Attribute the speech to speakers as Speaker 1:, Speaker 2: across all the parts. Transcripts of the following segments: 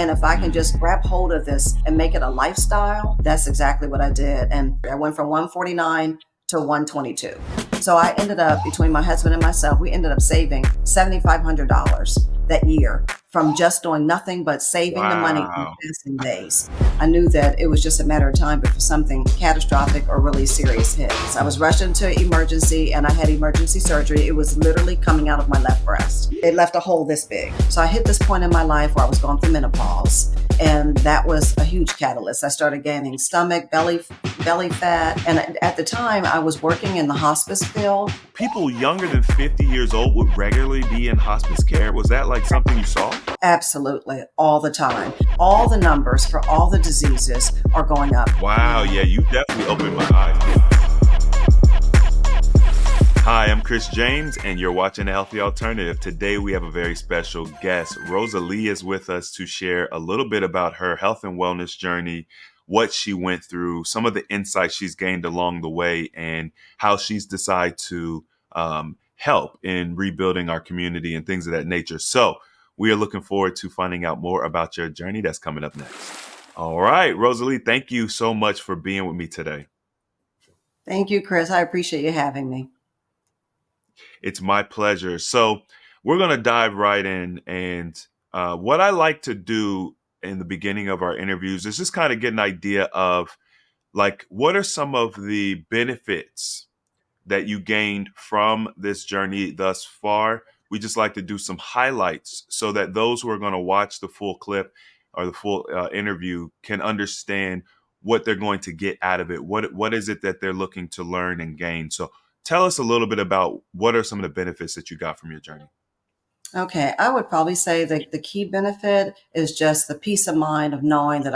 Speaker 1: And if I can just grab hold of this and make it a lifestyle, that's exactly what I did. And I went from 149 to 122. So I ended up, between my husband and myself, we ended up saving $7,500 that year from just doing nothing but saving the money in
Speaker 2: Wow.
Speaker 1: fasting days. I knew that it was just a matter of time before something catastrophic or really serious hit. So I was rushed into emergency and I had emergency surgery. It was literally coming out of my left breast. It left a hole this big. So I hit this point in my life where I was going through menopause. And that was a huge catalyst. I started gaining stomach, belly fat. And at the time, I was working in the hospice field.
Speaker 2: People younger than 50 years old would regularly be in hospice care. Was that like something you saw?
Speaker 1: Absolutely, all the time. All the numbers for all the diseases are going up.
Speaker 2: Wow, yeah, you definitely opened my eyes. Hi, I'm Chris James, and you're watching The Healthy Alternative. Today, we have a very special guest. Rosalie is with us to share a little bit about her health and wellness journey, what she went through, some of the insights she's gained along the way, and how she's decided to help in rebuilding our community and things of that nature. So we are looking forward to finding out more about your journey. That's coming up next. All right, Rosalie, thank you so much for being with me today.
Speaker 1: Thank you, Chris. I appreciate you having me.
Speaker 2: It's my pleasure. So we're going to dive right in. And what I like to do in the beginning of our interviews is just kind of get an idea of like, what are some of the benefits that you gained from this journey thus far? We just like to do some highlights so that those who are going to watch the full clip or the full interview can understand what they're going to get out of it. What is it that they're looking to learn and gain? So tell us a little bit about what are some of the benefits that you got from your journey.
Speaker 1: Okay, I would probably say that the key benefit is just the peace of mind of knowing that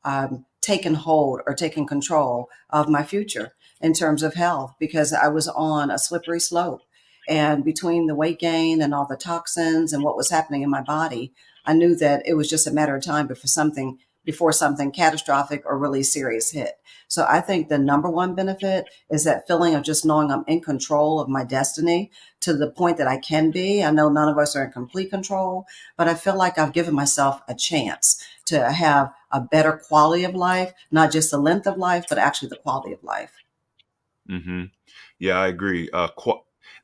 Speaker 1: I've taken hold or taken control of my future in terms of health because I was on a slippery slope. And between the weight gain and all the toxins and what was happening in my body, I knew that it was just a matter of time before something catastrophic or really serious hit. So I think the number one benefit is that feeling of just knowing I'm in control of my destiny to the point that I can be. I know none of us are in complete control, but I feel like I've given myself a chance to have a better quality of life, not just the length of life, but actually the quality of life.
Speaker 2: Hmm. Yeah, I agree.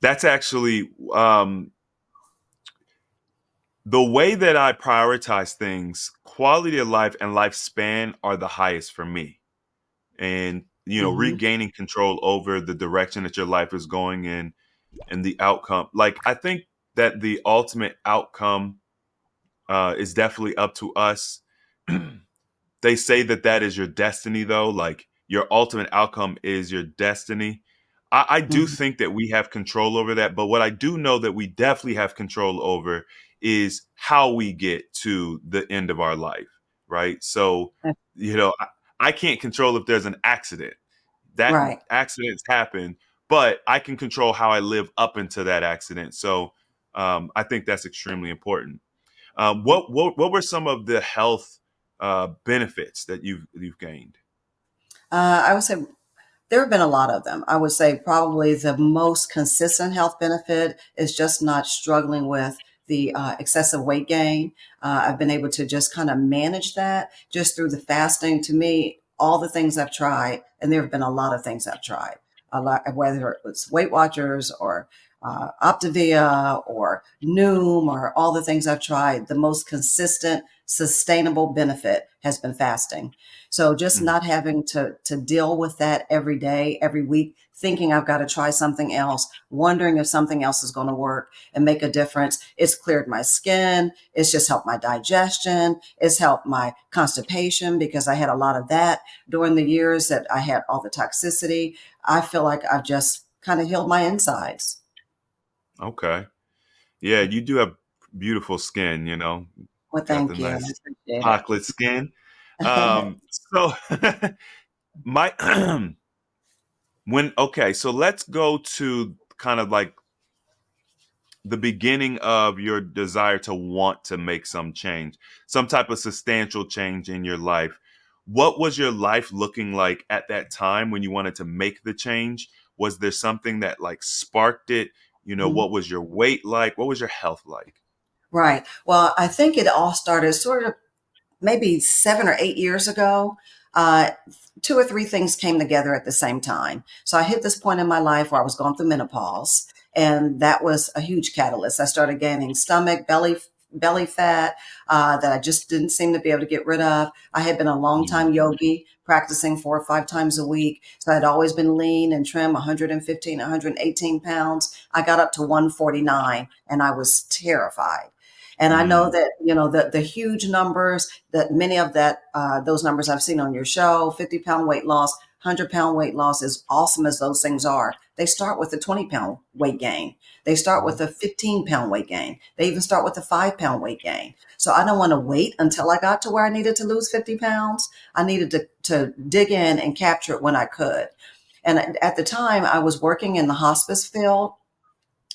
Speaker 2: That's actually the way that I prioritize things. Quality of life and lifespan are the highest for me. And
Speaker 1: Hmm.
Speaker 2: regaining control over the direction that your life is going in and the outcome, like I think that the ultimate outcome is definitely up to us. They say that that is your destiny, though, like your ultimate outcome is your destiny. I do
Speaker 1: Hmm.
Speaker 2: think that we have control over that, but what I do know that we definitely have control over is how we get to the end of our life, right? So you know i, I can't control if there's an accident. That
Speaker 1: Right.
Speaker 2: accidents happen, but I can control how I live up into that accident. So I think that's extremely important. What were some of the health benefits that you've gained?
Speaker 1: I would say there have been a lot of them. I would say probably the most consistent health benefit is just not struggling with the excessive weight gain. I've been able to just kind of manage that just through the fasting. To me, all the things I've tried, and there have been a lot of things I've tried, a lot, whether it was Weight Watchers or Optavia or Noom or all the things I've tried, the most consistent, sustainable benefit has been fasting. So just
Speaker 2: Mm.
Speaker 1: not having to deal with that every day, every week, thinking I've got to try something else, wondering if something else is going to work and make a difference. It's cleared my skin. It's just helped my digestion. It's helped my constipation because I had a lot of that during the years that I had all the toxicity. I feel like I've just kind of healed my insides.
Speaker 2: Okay. Yeah, you do have beautiful skin.
Speaker 1: Well,
Speaker 2: Got the
Speaker 1: thank you. I
Speaker 2: nice
Speaker 1: appreciate
Speaker 2: chocolate skin.
Speaker 1: it.
Speaker 2: So my when okay, so let's go to kind of like the beginning of your desire to want to make some change, some type of substantial change in your life. What was your life looking like at that time when you wanted to make the change? Was there something that like sparked it? What was your weight like? What was your health like?
Speaker 1: Right. Well, I think it all started sort of. maybe 7 or 8 years ago, uh, two or three things came together at the same time. So I hit this point in my life where I was going through menopause, and that was a huge catalyst. I started gaining stomach, belly fat that I just didn't seem to be able to get rid of. I had been a long time
Speaker 2: Mm,
Speaker 1: yogi, practicing 4 or 5 times a week. So I'd always been lean and trim, 115, 118 pounds. I got up to 149 and I was terrified. And I know
Speaker 2: mm,
Speaker 1: that, the huge numbers that many of those numbers I've seen on your show, 50-pound weight loss, 100-pound weight loss, as awesome as those things are, they start with a 20-pound weight gain. They start with
Speaker 2: mhm.
Speaker 1: a 15-pound weight gain. They even start with a 5-pound weight gain. So I don't want to wait until I got to where I needed to lose 50 pounds. I needed to dig in and capture it when I could. And at the time, I was working in the hospice field.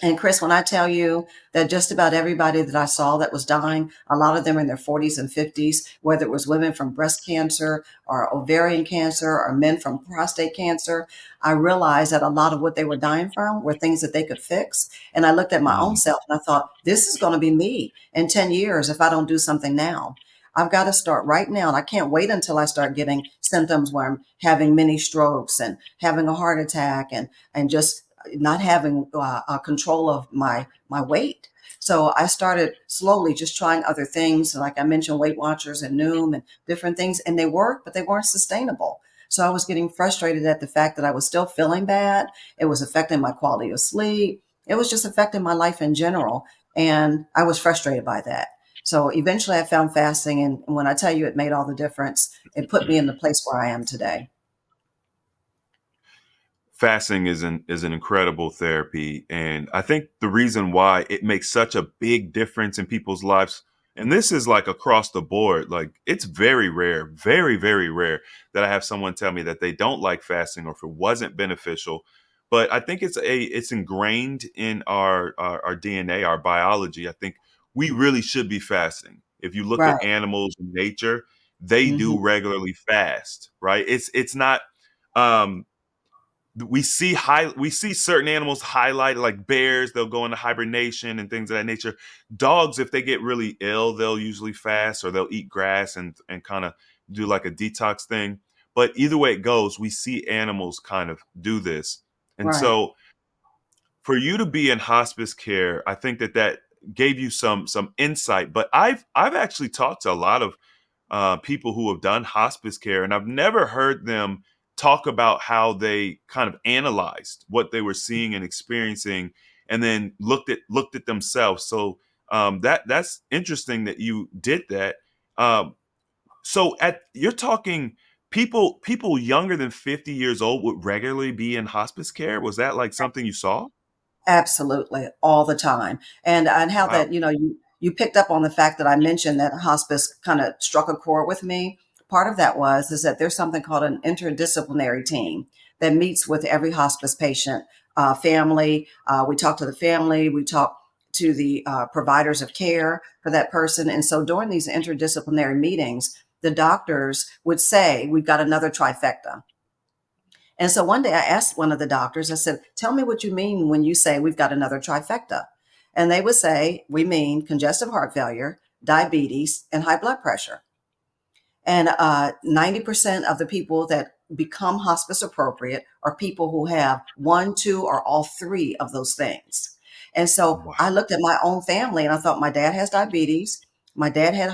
Speaker 1: And Chris, when I tell you that just about everybody that I saw that was dying, a lot of them in their 40s and 50s, whether it was women from breast cancer or ovarian cancer or men from prostate cancer, I realized that a lot of what they were dying from were things that they could fix. And I looked at my own
Speaker 2: Mm.
Speaker 1: self and I thought, this is going to be me in 10 years if I don't do something now. I've got to start right now. And I can't wait until I start getting symptoms where I'm having many strokes and having a heart attack and just not having control of my weight. So I started slowly just trying other things, like I mentioned, Weight Watchers and Noom and different things, and they worked, but they weren't sustainable. So I was getting frustrated at the fact that I was still feeling bad. It was affecting my quality of sleep. It was just affecting my life in general, and I was frustrated by that. So eventually, I found fasting, and when I tell you it made all the difference, it put me in the place where I am today.
Speaker 2: Fasting is an incredible therapy, and I think the reason why it makes such a big difference in people's lives, and this is like across the board, like it's very rare, very very rare that I have someone tell me that they don't like fasting or if it wasn't beneficial. But I think it's ingrained in our DNA, our biology. I think we really should be fasting. If you look
Speaker 1: Right.
Speaker 2: at animals in nature, they
Speaker 1: Hmm.
Speaker 2: do regularly fast, right? It's not um we see certain animals highlighted, like bears, they'll go into hibernation and things of that nature. Dogs, if they get really ill, they'll usually fast or they'll eat grass and kind of do like a detox thing. But either way it goes, we see animals kind of do this. And
Speaker 1: Right.
Speaker 2: so for you to be in hospice care, I think that gave you some insight. But I've actually talked to a lot of people who have done hospice care, and I've never heard them talk about how they kind of analyzed what they were seeing and experiencing, and then looked at themselves. So that's interesting that you did that. Um, so at you're talking people younger than 50 years old would regularly be in hospice care. Was that like something you saw?
Speaker 1: Absolutely, all the time. And how
Speaker 2: Wow.
Speaker 1: that, you picked up on the fact that I mentioned that hospice kind of struck a chord with me. Part of that is that there's something called an interdisciplinary team that meets with every hospice patient family. We talk to the family, we talk to the providers of care for that person. And so during these interdisciplinary meetings, the doctors would say, we've got another trifecta. And so one day I asked one of the doctors, I said, tell me what you mean when you say we've got another trifecta. And they would say, we mean congestive heart failure, diabetes, and high blood pressure. And 90% of the people that become hospice appropriate are people who have one, two, or all three of those things. And so
Speaker 2: Wow.
Speaker 1: I looked at my own family and I thought my dad has diabetes, my dad had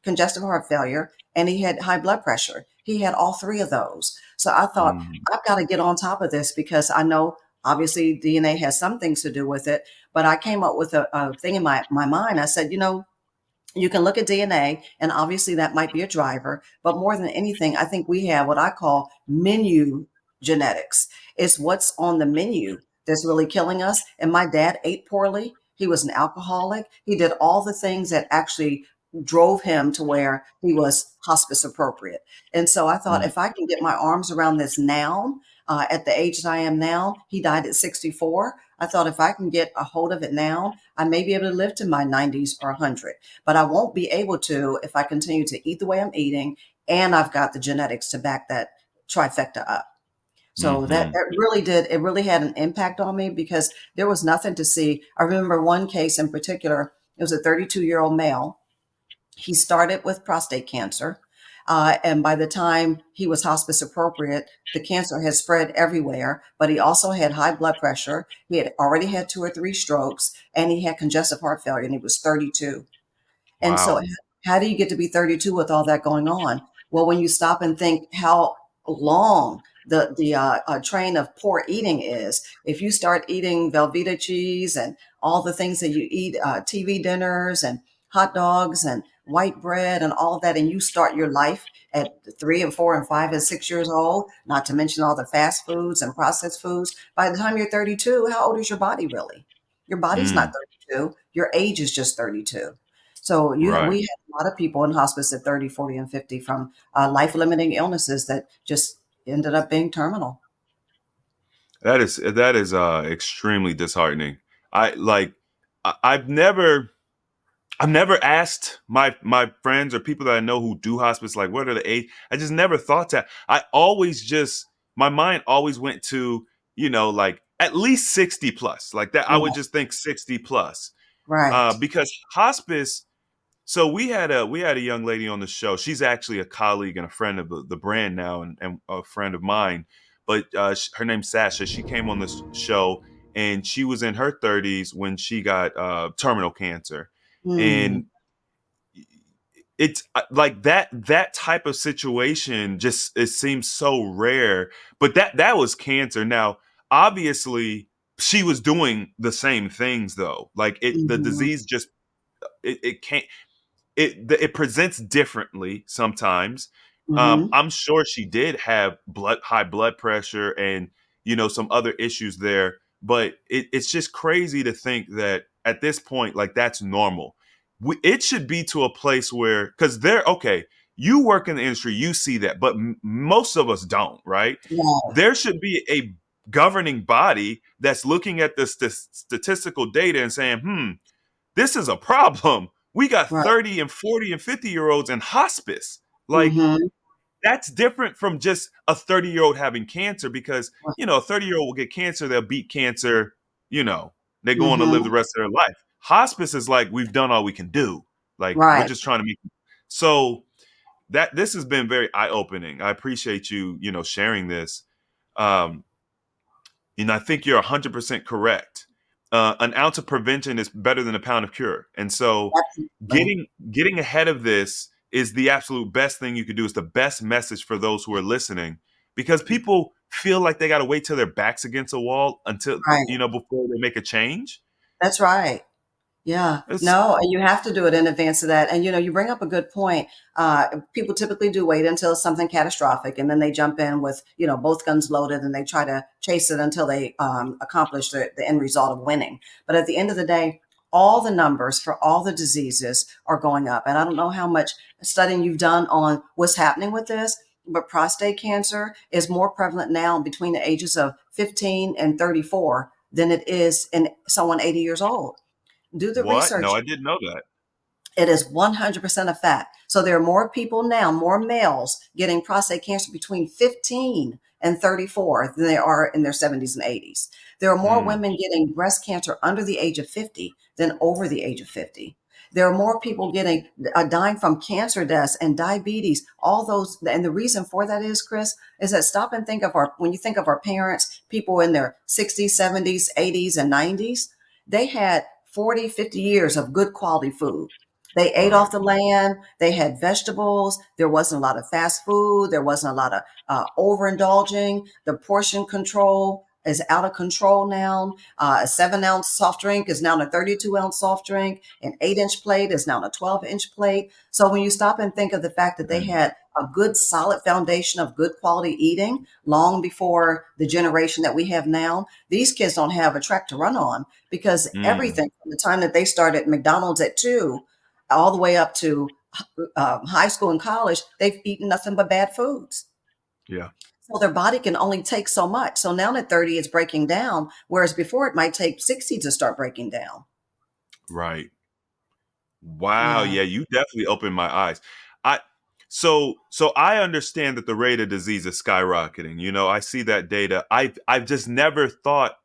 Speaker 1: congestive heart failure, and he had high blood pressure. He had all three of those. So I thought,
Speaker 2: Mm,
Speaker 1: I've got to get on top of this because I know obviously DNA has some things to do with it. But I came up with a thing in my mind. I said, you can look at DNA, and obviously that might be a driver. But more than anything, I think we have what I call menu genetics. It's what's on the menu that's really killing us. And my dad ate poorly. He was an alcoholic. He did all the things that actually drove him to where he was hospice appropriate. And so I thought,
Speaker 2: mm,
Speaker 1: if I can get my arms around this now, at the age that I am now, he died at 64. I thought if I can get a hold of it now, I may be able to live to my 90s or 100, but I won't be able to if I continue to eat the way I'm eating and I've got the genetics to back that trifecta up. So that,
Speaker 2: hmm.
Speaker 1: that really did, it really had an impact on me because there was nothing to see. I remember one case in particular, it was a 32-year-old male. He started with prostate cancer. And by the time he was hospice appropriate, the cancer had spread everywhere, but he also had high blood pressure. He had already had 2 or 3 strokes, and he had congestive heart failure, and he was 32. And so,
Speaker 2: Wow.
Speaker 1: how do you get to be 32 with all that going on? Well, when you stop and think how long the train of poor eating is, if you start eating Velveeta cheese and all the things that you eat, TV dinners and hot dogs and white bread and all of that, and you start your life at 3 and 4 and 5 and 6 years old, not to mention all the fast foods and processed foods, by the time you're 32, how old is your body really? Your body's not
Speaker 2: Mm,
Speaker 1: 32. Your age is just 32. So
Speaker 2: right.
Speaker 1: we had a lot of people in hospice at 30, 40, and 50 from life-limiting illnesses that just ended up being terminal.
Speaker 2: That is extremely disheartening. I like I've never asked my friends or people that I know who do hospice, like, what are the age? I just never thought that. I always just my mind always went to, like at least 60 plus. Like that, I would
Speaker 1: Yeah,
Speaker 2: just think 60 plus.
Speaker 1: right.
Speaker 2: Because hospice, so we had a young lady on the show. She's actually a colleague and a friend of the brand now, and a friend of mine. But her name's Sasha. She came on this show, and she was in her 30s when she got terminal cancer,
Speaker 1: Mm,
Speaker 2: and it's like that type of situation. Just it seems so rare. But that was cancer. Now, obviously, she was doing the same things though. Like the
Speaker 1: mhm,
Speaker 2: disease just it can't it presents differently sometimes.
Speaker 1: mhm,
Speaker 2: I'm sure she did have high blood pressure and some other issues there, but it's just crazy to think that at this point, like that's normal. It should be to a place where, because they're okay. You work in the industry, you see that, but most of us don't, right?
Speaker 1: yeah,
Speaker 2: There should be a governing body that's looking at the statistical data and saying, this is a problem. We got
Speaker 1: right.
Speaker 2: 30 and 40 and 50-year-olds in hospice. Like,
Speaker 1: Mhm,
Speaker 2: that's different from just a 30-year-old having cancer because, a 30-year-old will get cancer, they'll beat cancer, you know, they're going to live the
Speaker 1: mhm,
Speaker 2: rest of their life. Hospice is like, we've done all we can do. Like, we're
Speaker 1: right.
Speaker 2: just trying to make. So, that this has been very eye-opening. I appreciate you, sharing this. Um, and I think you're 100% correct. An ounce of prevention is better than a pound of cure. And so
Speaker 1: Absolutely.
Speaker 2: getting ahead of this is the absolute best thing you could do. Is the best message for those who are listening, because people feel like they got to wait till their backs against a wall until,
Speaker 1: Right.
Speaker 2: before they make a change.
Speaker 1: That's right. Yeah,
Speaker 2: It's
Speaker 1: no, and you have to do it in advance of that. And you bring up a good point. People typically do wait until something catastrophic, and then they jump in with both guns loaded, and they try to chase it until they accomplish the end result of winning. But at the end of the day, all the numbers for all the diseases are going up, and I don't know how much studying you've done on what's happening with this. But prostate cancer is more prevalent now between the ages of 15 and 34 than it is in someone 80 years old. Do the
Speaker 2: what? No,
Speaker 1: research.
Speaker 2: I didn't know that.
Speaker 1: It is 100% a fact. So there are more people now, more males getting prostate cancer between 15 and 34 than there are in their 70s and 80s. There are more
Speaker 2: Mm,
Speaker 1: women getting breast cancer under the age of 50 than over the age of 50. There are more people getting dying from cancer deaths and diabetes. All those, and the reason for that is, Chris, is that stop and think of when you think of our parents, people in their 60s, 70s, 80s, and 90s, they had 40, 50 years of good quality food. They ate off
Speaker 2: right.
Speaker 1: the land. They had vegetables. There wasn't a lot of fast food. There wasn't a lot of overindulging. The portion control is out of control now. A 7 ounce soft drink is now a 32-ounce soft drink. An 8-inch plate is now a 12-inch plate. So when you stop and think of the fact that they
Speaker 2: Mm,
Speaker 1: had a good solid foundation of good quality eating long before the generation that we have now, these kids don't have a track to run on because
Speaker 2: mm,
Speaker 1: everything from the time that they started McDonald's at 2 all the way up to high school and college, they've eaten nothing but bad foods.
Speaker 2: yeah.
Speaker 1: So their body can only take so much. So now at 30, it's breaking down, whereas before it might take 60 to start breaking down.
Speaker 2: Right. Wow,
Speaker 1: Yeah.
Speaker 2: yeah, you definitely opened my eyes. I so I understand that the rate of disease is skyrocketing. I see that data. I've just never thought,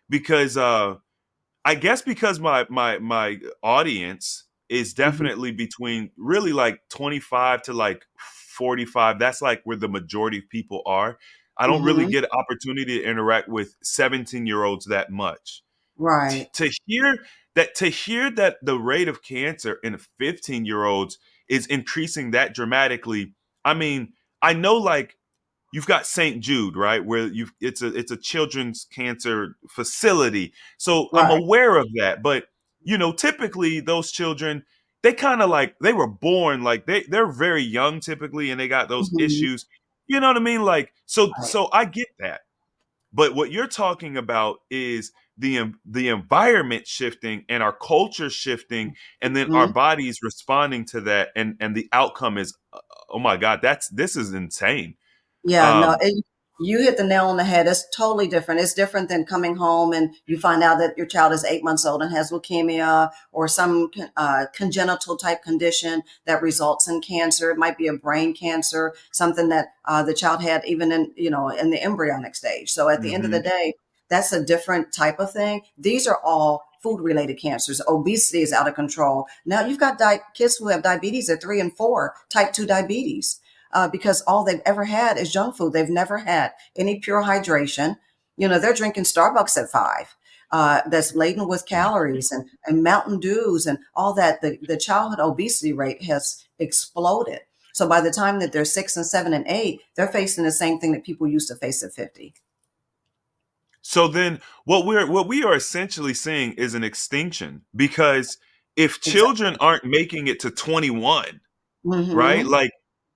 Speaker 2: because I guess because my audience is
Speaker 1: Mhm.
Speaker 2: definitely between really like 25 to like 45. That's like where the majority of people are. I don't really
Speaker 1: Mhm.
Speaker 2: get opportunity to interact with 17-year-olds that much.
Speaker 1: Right.
Speaker 2: To hear that the rate of cancer in 15-year-olds is increasing that dramatically. I mean, I know like you've got St. Jude, right? Where you've it's a children's cancer facility. So I'm
Speaker 1: Right.
Speaker 2: aware of that. But typically those children, they kind of like they were born like they're very young typically and they got those
Speaker 1: Mhm.
Speaker 2: issues. You know what I mean? Like
Speaker 1: Right.
Speaker 2: so I get that. But what you're talking about is the environment shifting and our culture shifting, and then our
Speaker 1: Mhm.
Speaker 2: bodies responding to that, and the outcome is, oh my God, this is insane.
Speaker 1: Yeah, no,
Speaker 2: Um,
Speaker 1: you hit the nail on the head. It's totally different. It's different than coming home and you find out that your child is 8 months old and has leukemia or some congenital type condition that results in cancer. It might be a brain cancer, something that the child had even in the embryonic stage. So at the end of the
Speaker 2: mhm.
Speaker 1: day, that's a different type of thing. These are all food related cancers. Obesity is out of control. Now you've got kids who have diabetes at 3 and 4, type 2 diabetes, because all they've ever had is junk food. They've never had any pure hydration. They're drinking Starbucks at 5. That's laden with calories and Mountain Dews and all that. The childhood obesity rate has exploded. So by the time that they're 6 and 7 and 8, they're facing the same thing that people used to face at 50.
Speaker 2: So then what we are essentially seeing is an extinction because if
Speaker 1: Exactly.
Speaker 2: children aren't making it to 21, right?
Speaker 1: Hmm.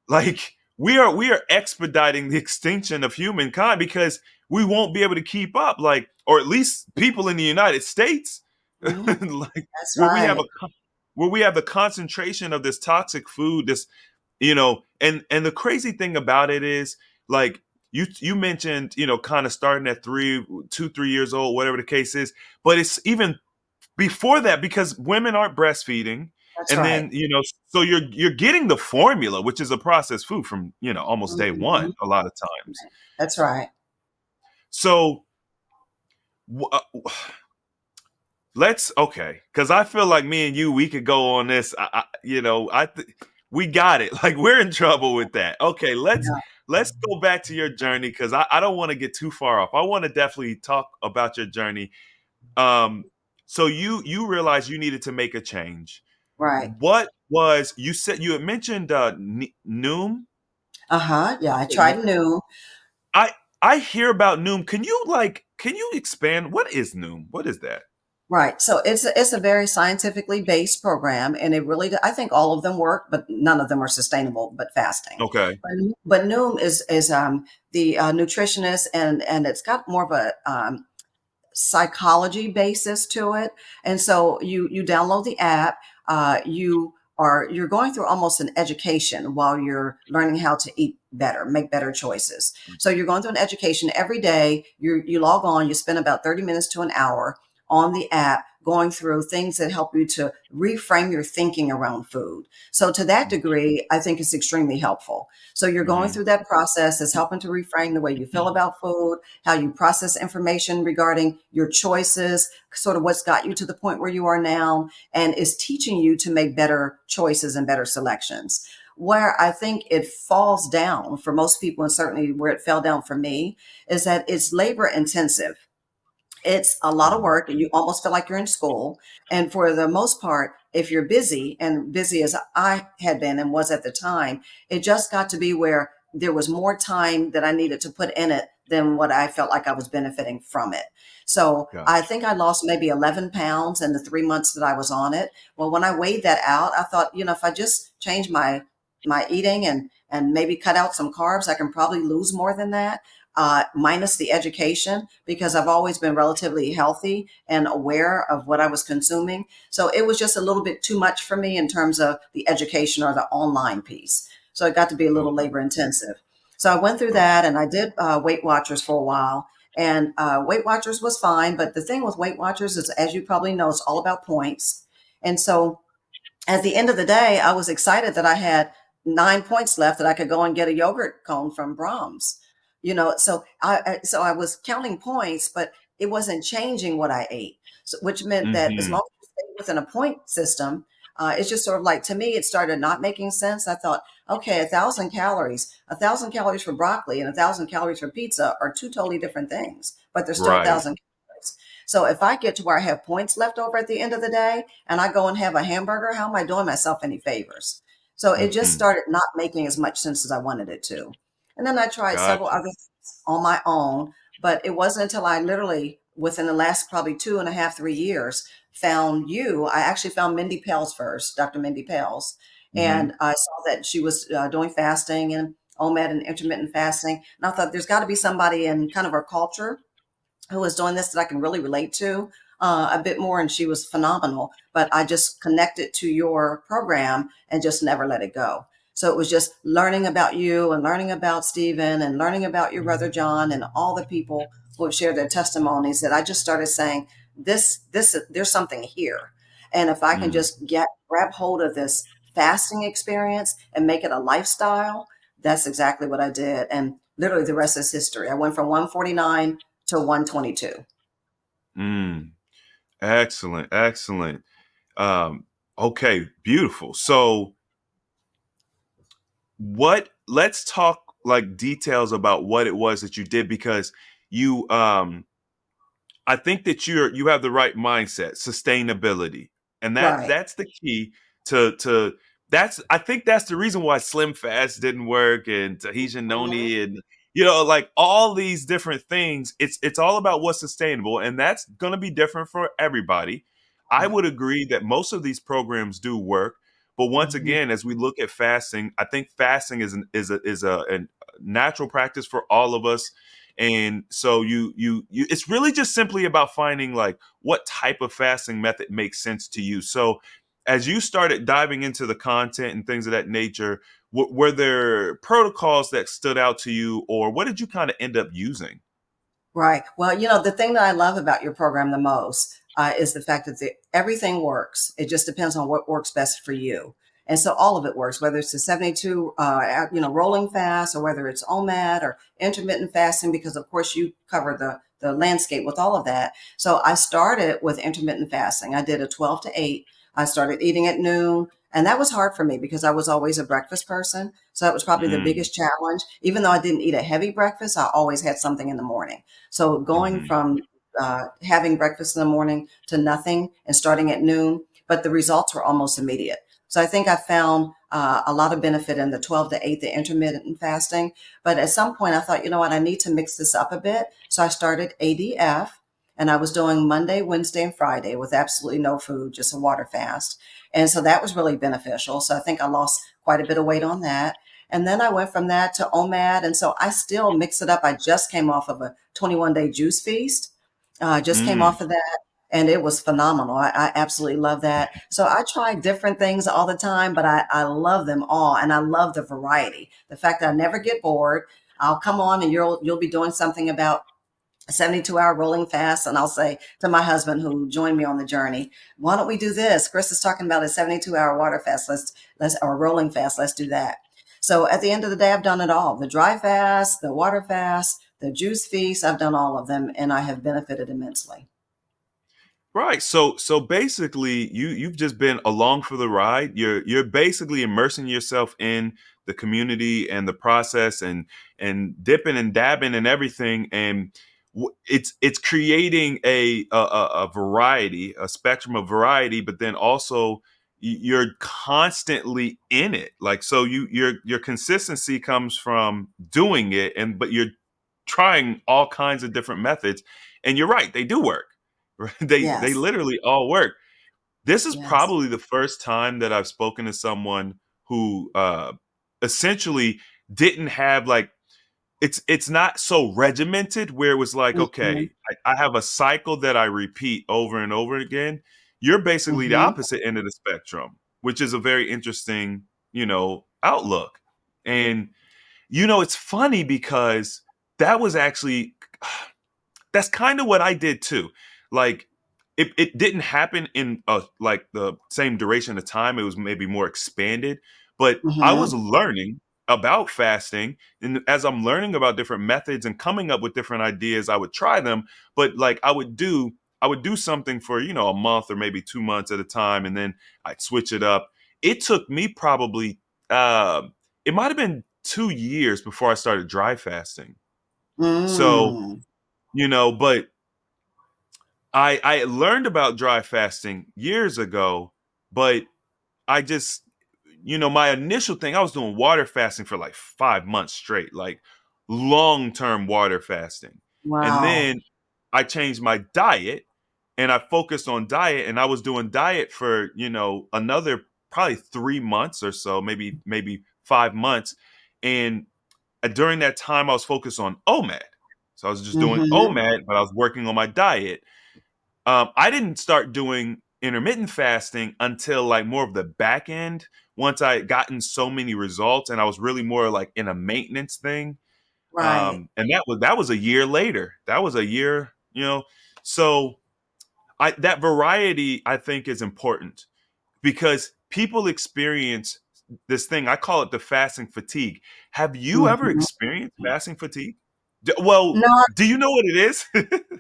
Speaker 2: Like we are expediting the extinction of humankind because we won't be able to keep up, like, or at least people in the United States,
Speaker 1: Hmm.
Speaker 2: like
Speaker 1: That's
Speaker 2: where we have
Speaker 1: right.
Speaker 2: where we have the concentration of this toxic food, this and the crazy thing about it is like you mentioned, kind of starting at 3 years old, whatever the case is, but it's even before that because women aren't breastfeeding,
Speaker 1: That's
Speaker 2: and
Speaker 1: right.
Speaker 2: then so you're getting the formula, which is a processed food from almost day one
Speaker 1: Hmm.
Speaker 2: a lot of times.
Speaker 1: That's right.
Speaker 2: So let's okay, because I feel like me and you, we could go on this. We got it. Like we're in trouble with that. Okay, let's go back to your journey because I don't want to get too far off. I want to definitely talk about your journey. Um, so you realized you needed to make a change.
Speaker 1: Right.
Speaker 2: What was you said you had mentioned Noom?
Speaker 1: Uh-huh. Yeah, I
Speaker 2: Okay.
Speaker 1: tried new.
Speaker 2: I I hear about Noom. Can you expand? What is Noom? What is that?
Speaker 1: Right. So it's a very scientifically based program, and it really I think all of them work, but none of them are sustainable. But fasting,
Speaker 2: Okay.
Speaker 1: but Noom is the nutritionist, and it's got more of a psychology basis to it. And so you download the app. You're going through almost an education while you're learning how to eat better, make better choices. So you're going through an education every day. You log on. You spend about 30 minutes to an hour on the app going through things that help you to reframe your thinking around food. So to that degree, I think it's extremely helpful. So you're going
Speaker 2: Mm-hmm.
Speaker 1: through that process. It's helping to reframe the way you feel about food, how you process information regarding your choices, sort of what's got you to the point where you are now, and is teaching you to make better choices and better selections. Where I think it falls down for most people, and certainly where it fell down for me, is that it's labor intensive. It's a lot of work and you almost feel like you're in school. And for the most part, if you're busy and busy as I had been and was at the time, it just got to be where there was more time that I needed to put in it than what I felt like I was benefiting from it. So I
Speaker 2: Gosh.
Speaker 1: think I lost maybe 11 pounds in the 3 months that I was on it. Well, when I weighed that out, I thought, if I just change my eating and maybe cut out some carbs, I can probably lose more than that, minus the education, because I've always been relatively healthy and aware of what I was consuming. So it was just a little bit too much for me in terms of the education or the online piece. So it got to be a little
Speaker 2: Okay.
Speaker 1: labor intensive. So I went through
Speaker 2: Okay.
Speaker 1: that and I did Weight Watchers for a while. And Weight Watchers was fine. But the thing with Weight Watchers is, as you probably know, it's all about points. And so at the end of the day, I was excited that I had 9 points left that I could go and get a yogurt cone from Brahms. So I was counting points, but it wasn't changing what I ate. So, which meant that as
Speaker 2: Mm-hmm.
Speaker 1: long as you stay within a point system, it's just sort of like, to me, it started not making sense. I thought, okay, 1,000 calories for broccoli and 1,000 calories for pizza are two totally different things, but they're still a
Speaker 2: Right.
Speaker 1: thousand calories. So if I get to where I have points left over at the end of the day and I go and have a hamburger, how am I doing myself any favors? So it just
Speaker 2: Hmm.
Speaker 1: started not making as much sense as I wanted it to. And then I tried several
Speaker 2: Gotcha.
Speaker 1: other things on my own, but it wasn't until I literally, within the last probably 2.5, 3 years, found you. I actually found Mindy Pels first, Dr. Mindy Pels,
Speaker 2: Hmm.
Speaker 1: and I saw that she was doing fasting and OMAD and intermittent fasting. And I thought there's got to be somebody in kind of our culture who was doing this that I can really relate to a bit more. And she was phenomenal. But I just connected to your program and just never let it go. So it was just learning about you and learning about Stephen and learning about your brother John and all the people who have shared their testimonies that I just started saying, there's something here. And if I can
Speaker 2: Mm.
Speaker 1: just grab hold of this fasting experience and make it a lifestyle, that's exactly what I did. And literally the rest is history. I went from 149 to 122.
Speaker 2: Mm. Excellent. Excellent. Um, okay. Beautiful. So, let's talk like details about what it was that you did, because you I think that you have the right mindset, sustainability, and
Speaker 1: Right.
Speaker 2: that's the key to that's I think that's the reason why Slim Fast didn't work, and Tahitian
Speaker 1: Mhm.
Speaker 2: Noni, and like all these different things. It's all about what's sustainable, and that's going to be different for everybody. I
Speaker 1: Right.
Speaker 2: would agree that most of these programs do work, but once
Speaker 1: Mhm.
Speaker 2: again, as we look at fasting, I think fasting is a natural practice for all of us. And so you it's really just simply about finding like what type of fasting method makes sense to you. So as you started diving into the content and things of that nature, were there protocols that stood out to you, or what did you kind of end up using?
Speaker 1: Right. Well, the thing that I love about your program the most is the fact that everything works. It just depends on what works best for you. And so all of it works, whether it's the 72, rolling fast, or whether it's OMAD or intermittent fasting, because of course you cover the landscape with all of that. So I started with intermittent fasting. I did a 12 to 8. I started eating at noon. And that was hard for me because I was always a breakfast person. So that was probably the
Speaker 2: Mm,
Speaker 1: biggest challenge. Even though I didn't eat a heavy breakfast, I always had something in the morning. So going
Speaker 2: hmm.
Speaker 1: from having breakfast in the morning to nothing and starting at noon, but the results were almost immediate. So I think I found a lot of benefit in the 12 to 8, the intermittent fasting. But at some point, I thought, you know what, I need to mix this up a bit. So I started ADF, and I was doing Monday, Wednesday, and Friday with absolutely no food, just a water fast. And so that was really beneficial. So I think I lost quite a bit of weight on that. And then I went from that to OMAD. And so I still mix it up. I just came off of a 21-day juice feast. Just came
Speaker 2: Mm.
Speaker 1: off of that. And it was phenomenal. I absolutely love that. So I try different things all the time, but I love them all. And I love the variety. The fact that I never get bored. I'll come on and you'll be doing something about a 72-hour rolling fast. And I'll say to my husband who joined me on the journey, why don't we do this? Chris is talking about a 72-hour water fast. Let's or rolling fast. Let's do that. So at the end of the day, I've done it all. The dry fast, the water fast, the juice feast, I've done all of them and I have benefited immensely.
Speaker 2: Right. So basically you've just been along for the ride. You're basically immersing yourself in the community and the process, and dipping and dabbing and everything, and it's creating a variety, a spectrum of variety, but then also you're constantly in it. Like, so your consistency comes from doing it, and but you're trying all kinds of different methods, and you're right, they do work. Right? They
Speaker 1: Yes.
Speaker 2: literally all work. This is
Speaker 1: Yes.
Speaker 2: probably the first time that I've spoken to someone who essentially didn't have like, it's not so regimented where it was like,
Speaker 1: Hmm.
Speaker 2: okay, I have a cycle that I repeat over and over again. You're basically the
Speaker 1: Hmm.
Speaker 2: opposite end of the spectrum, which is a very interesting, outlook. And it's funny because that was actually that's kind of what I did too. Like, it didn't happen in like the same duration of time. It was maybe more expanded, but I was
Speaker 1: Hmm.
Speaker 2: learning about fasting, and as I'm learning about different methods and coming up with different ideas, I would try them. But like, I would do I would do something for, a month or maybe 2 months at a time, and then I'd switch it up. It took me probably, it might have been 2 years before I started dry fasting. So,
Speaker 1: Mm.
Speaker 2: but I learned about dry fasting years ago, but I just, my initial thing, I was doing water fasting for like 5 months straight, like long term water fasting. And
Speaker 1: Wow.
Speaker 2: then I changed my diet and I focused on diet, and I was doing diet for, another probably 3 months or so, maybe 5 months. And during that time, I was focused on OMAD. So I was just doing
Speaker 1: Mm-hmm.
Speaker 2: OMAD, but I was working on my diet. I didn't start doing intermittent fasting until like more of the back end, once I had gotten so many results and I was really more like in a maintenance thing.
Speaker 1: Right.
Speaker 2: And that was a year later. That was a year, So that variety I think is important because people experience this thing. I call it the fasting fatigue. Have you ever
Speaker 1: Mm-hmm.
Speaker 2: experienced fasting fatigue? Well,
Speaker 1: No,
Speaker 2: do you know what it is?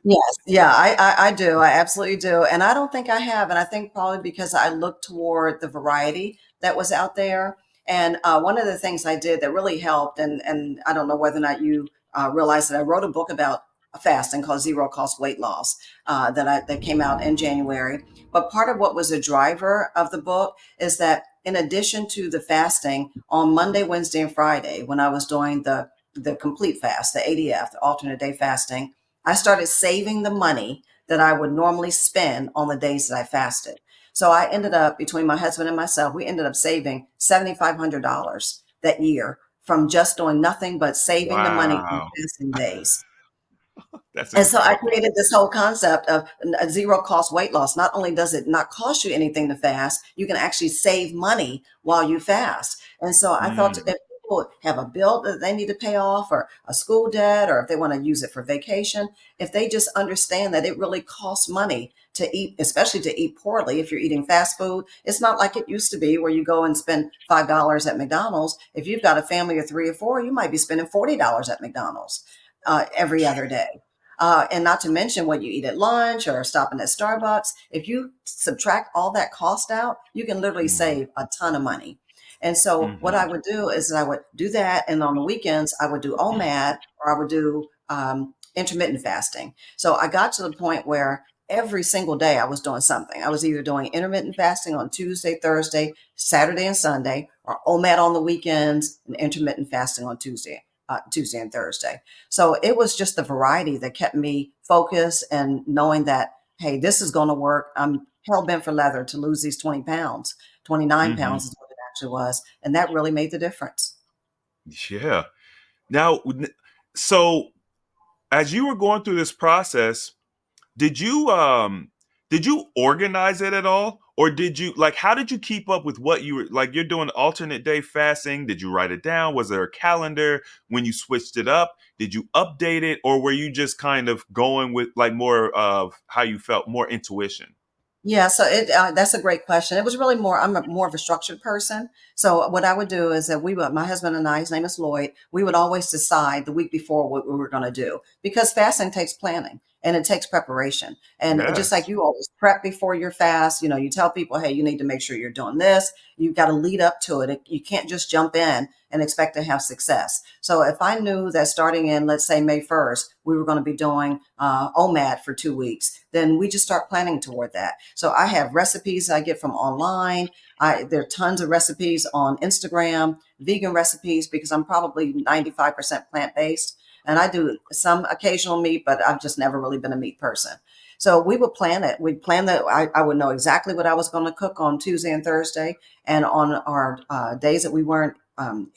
Speaker 1: yes, yeah, I do. I absolutely do. And I don't think I have. And I think probably because I looked toward the variety that was out there. And one of the things I did that really helped, and I don't know whether or not you realize that I wrote a book about fasting called Zero Cost Weight Loss that came out in January. But part of what was a driver of the book is that in addition to the fasting on Monday, Wednesday, and Friday, when I was doing the complete fast, the ADF, the alternate day fasting, I started saving the money that I would normally spend on the days that I fasted. So I ended up, between my husband and myself, we ended up saving $7,500 that year from just doing nothing but saving the money on
Speaker 2: Wow,
Speaker 1: fasting days.
Speaker 2: that's
Speaker 1: And so I
Speaker 2: incredible.
Speaker 1: created this whole concept of a zero cost weight loss. Not only does it not cost you anything to fast, you can actually save money while you fast. And so I thought
Speaker 2: Mm,
Speaker 1: if people have a bill that they need to pay off or a school debt, or if they want to use it for vacation, if they just understand that it really costs money to eat, especially to eat poorly. If you're eating fast food, it's not like it used to be where you go and spend $5 at McDonald's. If you've got a family of three or four, you might be spending $40 at McDonald's every other day. And not to mention what you eat at lunch or stopping at Starbucks. If you subtract all that cost out, you can literally
Speaker 2: mm,
Speaker 1: save a ton of money. And so what I
Speaker 2: mhm,
Speaker 1: would do is I would do that. And on the weekends, I would do OMAD, or I would do intermittent fasting. So I got to the point where every single day I was doing something. I was either doing intermittent fasting on Tuesday, Thursday, Saturday, and Sunday, or OMAD on the weekends and intermittent fasting on Tuesday and Thursday. So it was just the variety that kept me focused and knowing that, hey, this is going to work. I'm hell bent for leather to lose these 20 pounds. 29
Speaker 2: mhm.
Speaker 1: pounds is what it actually was. And that really made the difference.
Speaker 2: Yeah. Now, so as you were going through this process, did you did you organize it at all? Or did you like how did you keep up with what you were like you're doing alternate day fasting? Did you write it down? Was there a calendar when you switched it up? Did you update it or were you just kind of going with like more of how you felt, more intuition?
Speaker 1: Yeah, so that's a great question. It was really more of a structured person. So what I would do is that my husband and I, his name is Lloyd, we would always decide the week before what we were going to do, because fasting takes planning and it takes preparation. And just like
Speaker 2: Yes.
Speaker 1: you always prep before your fast, you tell people, hey, you need to make sure you're doing this. You've got to lead up to it. You can't just jump in and expect to have success. So if I knew that starting in, let's say, May 1st, we were going to be doing OMAD for 2 weeks, then we just start planning toward that. So I have recipes I get from online. There are tons of recipes on Instagram, vegan recipes, because I'm probably 95% plant-based. And I do some occasional meat, but I've just never really been a meat person. So we would plan it. We'd plan that I would know exactly what I was going to cook on Tuesday and Thursday. And on our days that we weren't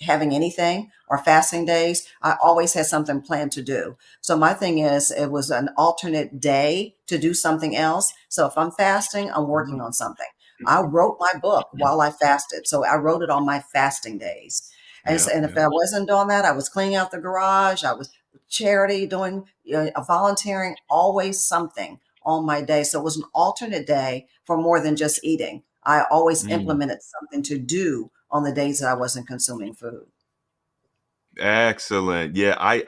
Speaker 1: having anything, or fasting days, I always had something planned to do. So my thing is, it was an alternate day to do something else. So if I'm fasting, I'm working on something. I wrote my book while I fasted. So I wrote it on my fasting days. And,
Speaker 2: Yeah,
Speaker 1: so, and if
Speaker 2: yeah.
Speaker 1: I wasn't doing that, I was cleaning out the garage. I was charity, doing volunteering, always something on my day. So it was an alternate day for more than just eating. I always
Speaker 2: Mm.
Speaker 1: implemented something to do on the days that I wasn't consuming food.
Speaker 2: Excellent. Yeah, I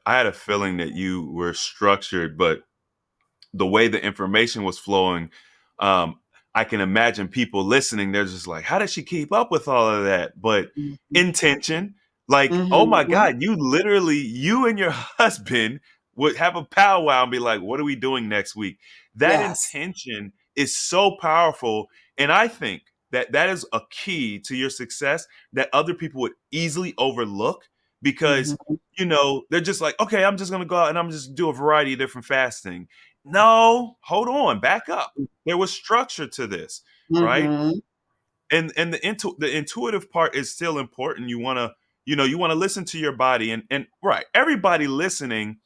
Speaker 2: had a feeling that you were structured, but the way the information was flowing, um, I can imagine people listening. They're just like, "How did she keep up with all of that?" But
Speaker 1: Mhm.
Speaker 2: intention, like, oh my
Speaker 1: Mhm.
Speaker 2: God, you and your husband would have a powwow and be like, "What are we doing next week?" That
Speaker 1: Yes.
Speaker 2: intention is so powerful, and I think that that is a key to your success that other people would easily overlook because
Speaker 1: Mhm.
Speaker 2: they're just like, okay, I'm just gonna go out and I'm just do a variety of different fasting. No, hold on, back up. There was structure to this, right?
Speaker 1: Mhm.
Speaker 2: And the intuitive part is still important. You want to listen to your body, and right, everybody listening.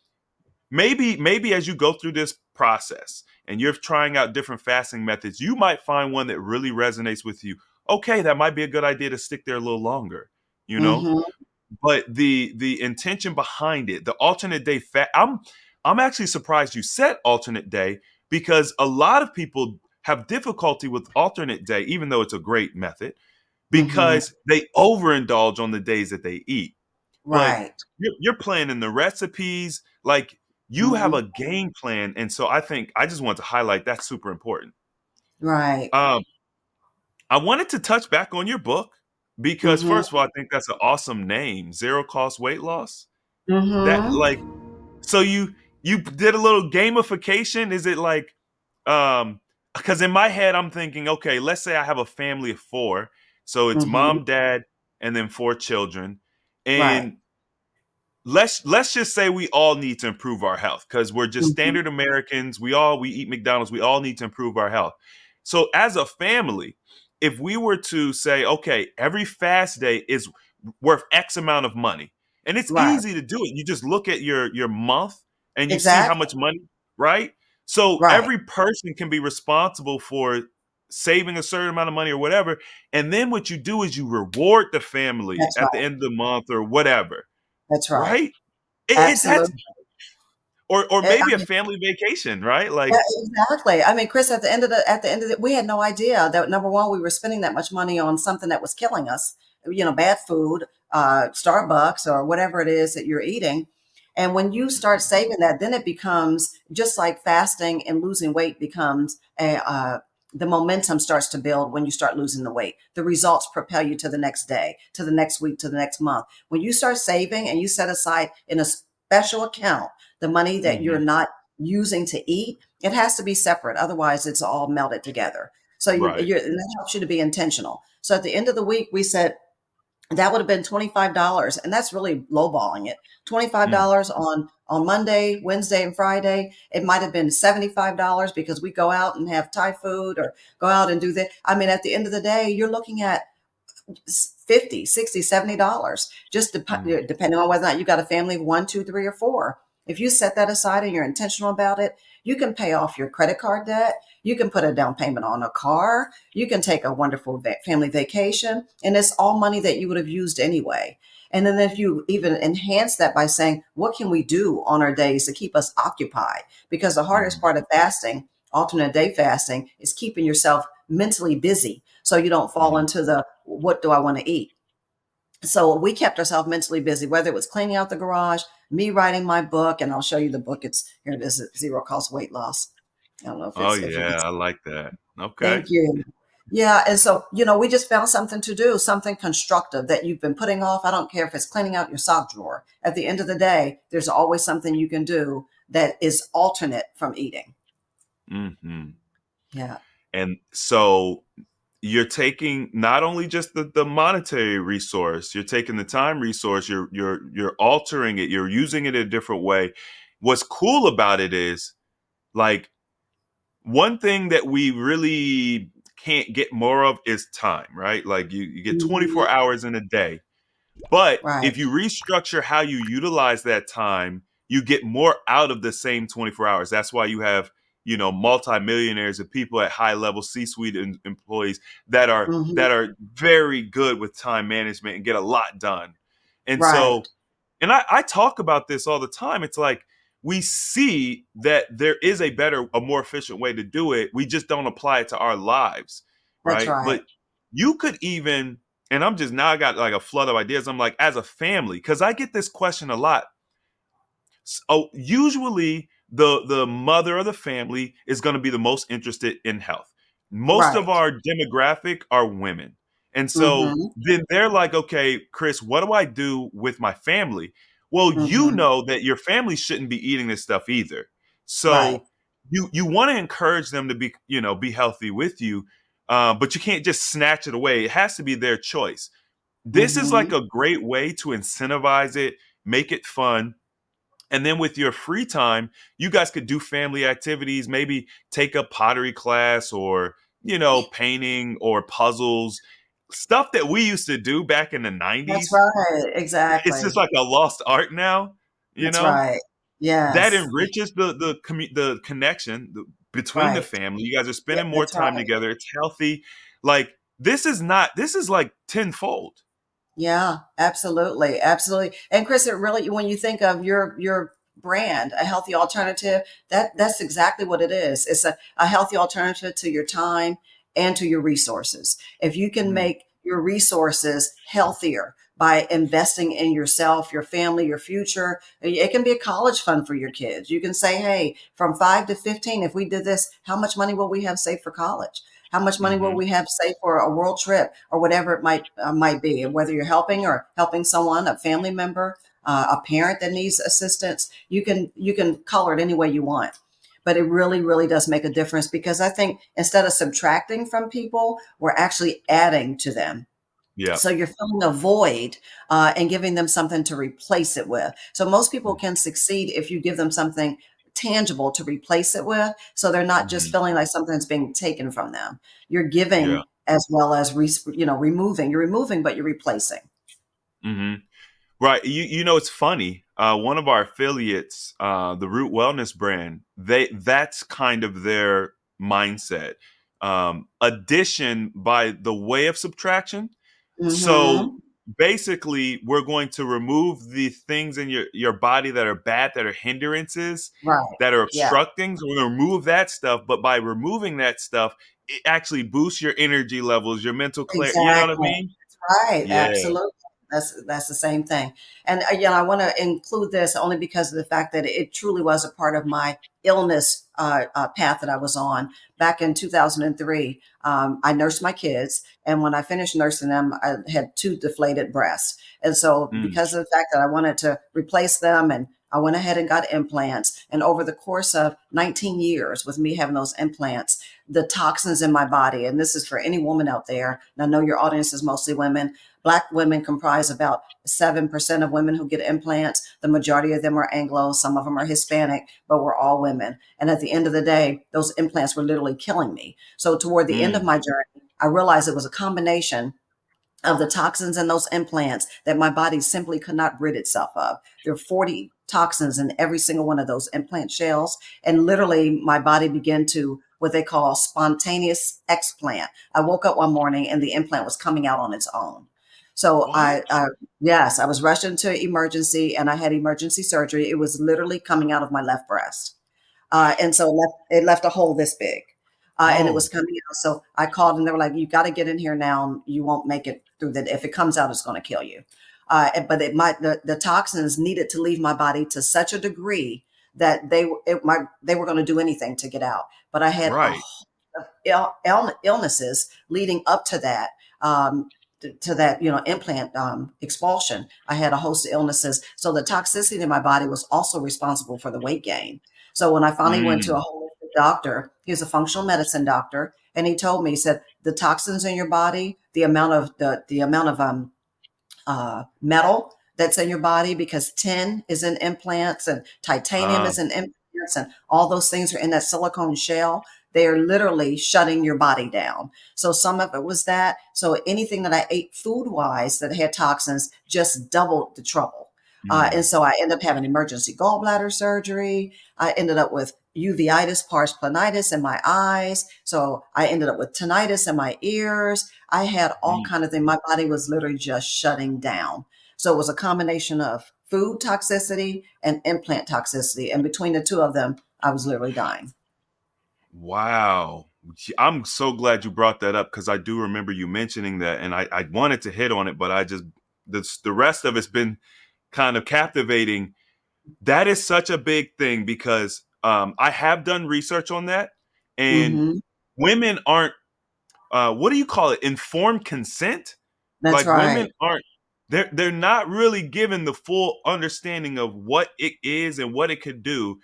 Speaker 2: Maybe as you go through this process and you're trying out different fasting methods, you might find one that really resonates with you. Okay, that might be a good idea to stick there a little longer. You know,
Speaker 1: Mhm.
Speaker 2: but the intention behind it, the alternate day fat, I'm actually surprised you said alternate day because a lot of people have difficulty with alternate day, even though it's a great method,
Speaker 1: Mhm.
Speaker 2: because they overindulge on the days that they eat. But
Speaker 1: Right.
Speaker 2: you're planning the recipes, like you have
Speaker 1: Mhm.
Speaker 2: a game plan, and so I think I just want to highlight that's super important.
Speaker 1: Right.
Speaker 2: Um, I wanted to touch back on your book because
Speaker 1: Mhm.
Speaker 2: first of all, I think that's an awesome name, Zero Cost Weight Loss. That
Speaker 1: Mhm.
Speaker 2: like so you did a little gamification. Is it like because in my head I'm thinking, okay, let's say I have a family of four. So it's
Speaker 1: Mhm.
Speaker 2: mom, dad, and then four children.
Speaker 1: Right.
Speaker 2: And let's just say we all need to improve our health because we're just
Speaker 1: Mhm.
Speaker 2: standard Americans. We eat McDonald's. We all need to improve our health. So as a family, if we were to say, okay, every fast day is worth X amount of money, and it's
Speaker 1: Right.
Speaker 2: easy to do it. You just look at your month and you see how
Speaker 1: Exactly.
Speaker 2: much money, right? So
Speaker 1: Right.
Speaker 2: every person can be responsible for saving a certain amount of money or whatever. And then what you do is you reward the family
Speaker 1: That's
Speaker 2: at the
Speaker 1: right.
Speaker 2: end of the month or whatever,
Speaker 1: That's right.
Speaker 2: right? That's
Speaker 1: Absolutely.
Speaker 2: or
Speaker 1: I
Speaker 2: maybe a
Speaker 1: mean,
Speaker 2: family vacation, right?
Speaker 1: yeah,
Speaker 2: Like,
Speaker 1: exactly. I mean, Chris, at the end of it, we had no idea that number one, we were spending that much money on something that was killing us. Bad food, Starbucks, or whatever it is that you're eating. And when you start saving that, then it becomes just like fasting and losing weight becomes the momentum starts to build when you start losing the weight. The results propel you to the next day, to the next week, to the next month. When you start saving and you set aside in a special account the money that you're
Speaker 2: mhm,
Speaker 1: not using to eat, it has to be separate. Otherwise, it's all melted together. So
Speaker 2: right.
Speaker 1: and that helps you to be intentional. So at the end of the week, we said that would have been $25, and that's really lowballing it.
Speaker 2: Mm,
Speaker 1: $25 on Monday, Wednesday, and Friday. It might have been $75 because we go out and have Thai food or go out and do that. I mean, at the end of the day, you're looking at 50, 60, $70, just
Speaker 2: mm,
Speaker 1: depending on whether or not you got a family of one, two, three, or four. If you set that aside and you're intentional about it, you can pay off your credit card debt. You can put a down payment on a car. You can take a wonderful family vacation. And it's all money that you would have used anyway. And then if you even enhance that by saying, what can we do on our days to keep us occupied? Because the hardest
Speaker 2: mm,
Speaker 1: part of fasting, alternate day fasting, is keeping yourself mentally busy so you don't fall
Speaker 2: mm.
Speaker 1: into the what do I want to eat. So we kept ourselves mentally busy, whether it was cleaning out the garage, me writing my book, and I'll show you the book. It's here. It is, Zero Cost Weight Loss. I don't know
Speaker 2: Oh
Speaker 1: if you can.
Speaker 2: yeah, I like that. Okay.
Speaker 1: Thank you. Yeah, and so we just found something to do, something constructive that you've been putting off. I don't care if it's cleaning out your sock drawer. At the end of the day, there's always something you can do that is alternate from eating.
Speaker 2: Hmm.
Speaker 1: Yeah.
Speaker 2: And so you're taking not only just the monetary resource, you're taking the time resource, you're altering it, you're using it in a different way. What's cool about it is like one thing that we really can't get more of is time, right? Like you get 24
Speaker 1: Mhm.
Speaker 2: hours in a day. But
Speaker 1: Right.
Speaker 2: if you restructure how you utilize that time, you get more out of the same 24 hours. That's why you have, multimillionaires and people at high level C-suite employees that are
Speaker 1: Mhm.
Speaker 2: that are very good with time management and get a lot done. And
Speaker 1: Right.
Speaker 2: so, and I talk about this all the time. It's like we see that there is a more efficient way to do it. We just don't apply it to our lives,
Speaker 1: That's
Speaker 2: right?
Speaker 1: right.
Speaker 2: But you could even, and I'm just now I got like a flood of ideas. I'm like, as a family, because I get this question a lot. So usually the mother of the family is going to be the most interested in health. Most of
Speaker 1: Right.
Speaker 2: our demographic are women. And so
Speaker 1: Mm-hmm.
Speaker 2: then they're like, okay, Chris, what do I do with my family? Well, you
Speaker 1: Mm-hmm.
Speaker 2: know that your family shouldn't be eating this stuff either.
Speaker 1: Right.
Speaker 2: So you want to encourage them to be, be healthy with you, but you can't just snatch it away. It has to be their choice. This is like
Speaker 1: Mm-hmm.
Speaker 2: a great way to incentivize it, make it fun. And then with your free time, you guys could do family activities, maybe take a pottery class or, painting or puzzles, stuff that we used to do back in the
Speaker 1: That's
Speaker 2: 90s.
Speaker 1: right.
Speaker 2: It's just
Speaker 1: Exactly.
Speaker 2: like a lost art now, you
Speaker 1: That's
Speaker 2: know?
Speaker 1: right.
Speaker 2: That
Speaker 1: Yes.
Speaker 2: enriches the connection between the
Speaker 1: Right.
Speaker 2: family. You guys are
Speaker 1: Yeah,
Speaker 2: spending more
Speaker 1: that's
Speaker 2: time
Speaker 1: right.
Speaker 2: together. It's healthy. Like this is like tenfold.
Speaker 1: Yeah, absolutely, absolutely. And Chris, it really, when you think of your brand, a healthy alternative, that's exactly what it is. It's a healthy alternative to your time and to your resources. If you can
Speaker 2: Mm,
Speaker 1: make your resources healthier by investing in yourself, your family, your future, it can be a college fund for your kids. You can say, hey, from 5 to 15, if we did this, how much money will we have saved for college? How much money will
Speaker 2: hmm
Speaker 1: we have saved for a world trip or whatever it might be? And whether you're helping or helping someone, a family member, a parent that needs assistance, you can color it any way you want. But it really, really does make a difference because I think instead of subtracting from people, we're actually adding to them.
Speaker 2: Yeah.
Speaker 1: So you're filling a void and giving them something to replace it with. So most people can succeed if you give them something tangible to replace it with. So they're not just
Speaker 2: hmm
Speaker 1: feeling like something's being taken from them. You're
Speaker 2: Yeah.
Speaker 1: giving as well as removing. You're removing, but you're replacing.
Speaker 2: hmm Right. It's funny. One of our affiliates, the Root Wellness brand, that's kind of their mindset. Addition by the way of subtraction. So
Speaker 1: Mm-hmm.
Speaker 2: basically, we're going to remove the things in your body that are bad, that are hindrances,
Speaker 1: Right.
Speaker 2: that are
Speaker 1: Yeah.
Speaker 2: obstructing. So we're going to remove that stuff. But by removing that stuff, it actually boosts your energy levels, your mental clarity. You know what I
Speaker 1: Exactly.
Speaker 2: mean?
Speaker 1: Right,
Speaker 2: Yeah.
Speaker 1: absolutely. That's the same thing. And I want to include this only because of the fact that it truly was a part of my illness path that I was on back in 2003. I nursed my kids, and when I finished nursing them, I had two deflated breasts. And so,
Speaker 2: Mm,
Speaker 1: because of the fact that I wanted to replace them, and I went ahead and got implants. And over the course of 19 years, with me having those implants, the toxins in my body, and this is for any woman out there, and I know your audience is mostly women. Black women comprise about 7% of women who get implants. The majority of them are Anglo, some of them are Hispanic, but we're all women. And at the end of the day, those implants were literally killing me. So toward the end of
Speaker 2: mm,
Speaker 1: my journey, I realized it was a combination of the toxins in those implants that my body simply could not rid itself of. There are 40 toxins in every single one of those implant shells. And literally, my body began to what they call spontaneous explant. I woke up one morning and the implant was coming out on its own. So
Speaker 2: what?
Speaker 1: yes, I was rushed into emergency and I had emergency surgery. It was literally coming out of my left breast. And so it left a hole this big. And it was
Speaker 2: Oh,
Speaker 1: coming out. So I called and they were like, you got to get in here now. You won't make it through that. If it comes out, it's going to kill you. But the toxins needed to leave my body to such a degree that they were going to do anything to get out. But I had a
Speaker 2: right.
Speaker 1: illnesses leading up to that. To that, implant expulsion, I had a host of illnesses. So the toxicity in my body was also responsible for the weight gain. So when I finally went to a
Speaker 2: Mm,
Speaker 1: holistic doctor, he was a functional medicine doctor, and he told me, he said, the toxins in your body, the amount of metal that's in your body, because tin is in implants and titanium
Speaker 2: uh,
Speaker 1: is in implants, and all those things are in that silicone shell. They are literally shutting your body down. So some of it was that. So anything that I ate food wise that had toxins just doubled the trouble. And
Speaker 2: mm,
Speaker 1: so I ended up having emergency gallbladder surgery. I ended up with uveitis, pars planitis in my eyes. So I ended up with tinnitus in my ears. I had all
Speaker 2: mm.
Speaker 1: kind of things. My body was literally just shutting down. So it was a combination of food toxicity and implant toxicity. And between the two of them, I was literally dying.
Speaker 2: Wow. I'm so glad you brought that up because I do remember you mentioning that, and I wanted to hit on it, but the rest of it's been kind of captivating. That is such a big thing because I have done research on that, and
Speaker 1: Hmm.
Speaker 2: women aren't what do you call it? Informed consent.
Speaker 1: That's
Speaker 2: Like women
Speaker 1: right.
Speaker 2: aren't they're not really given the full understanding of what it is and what it could do.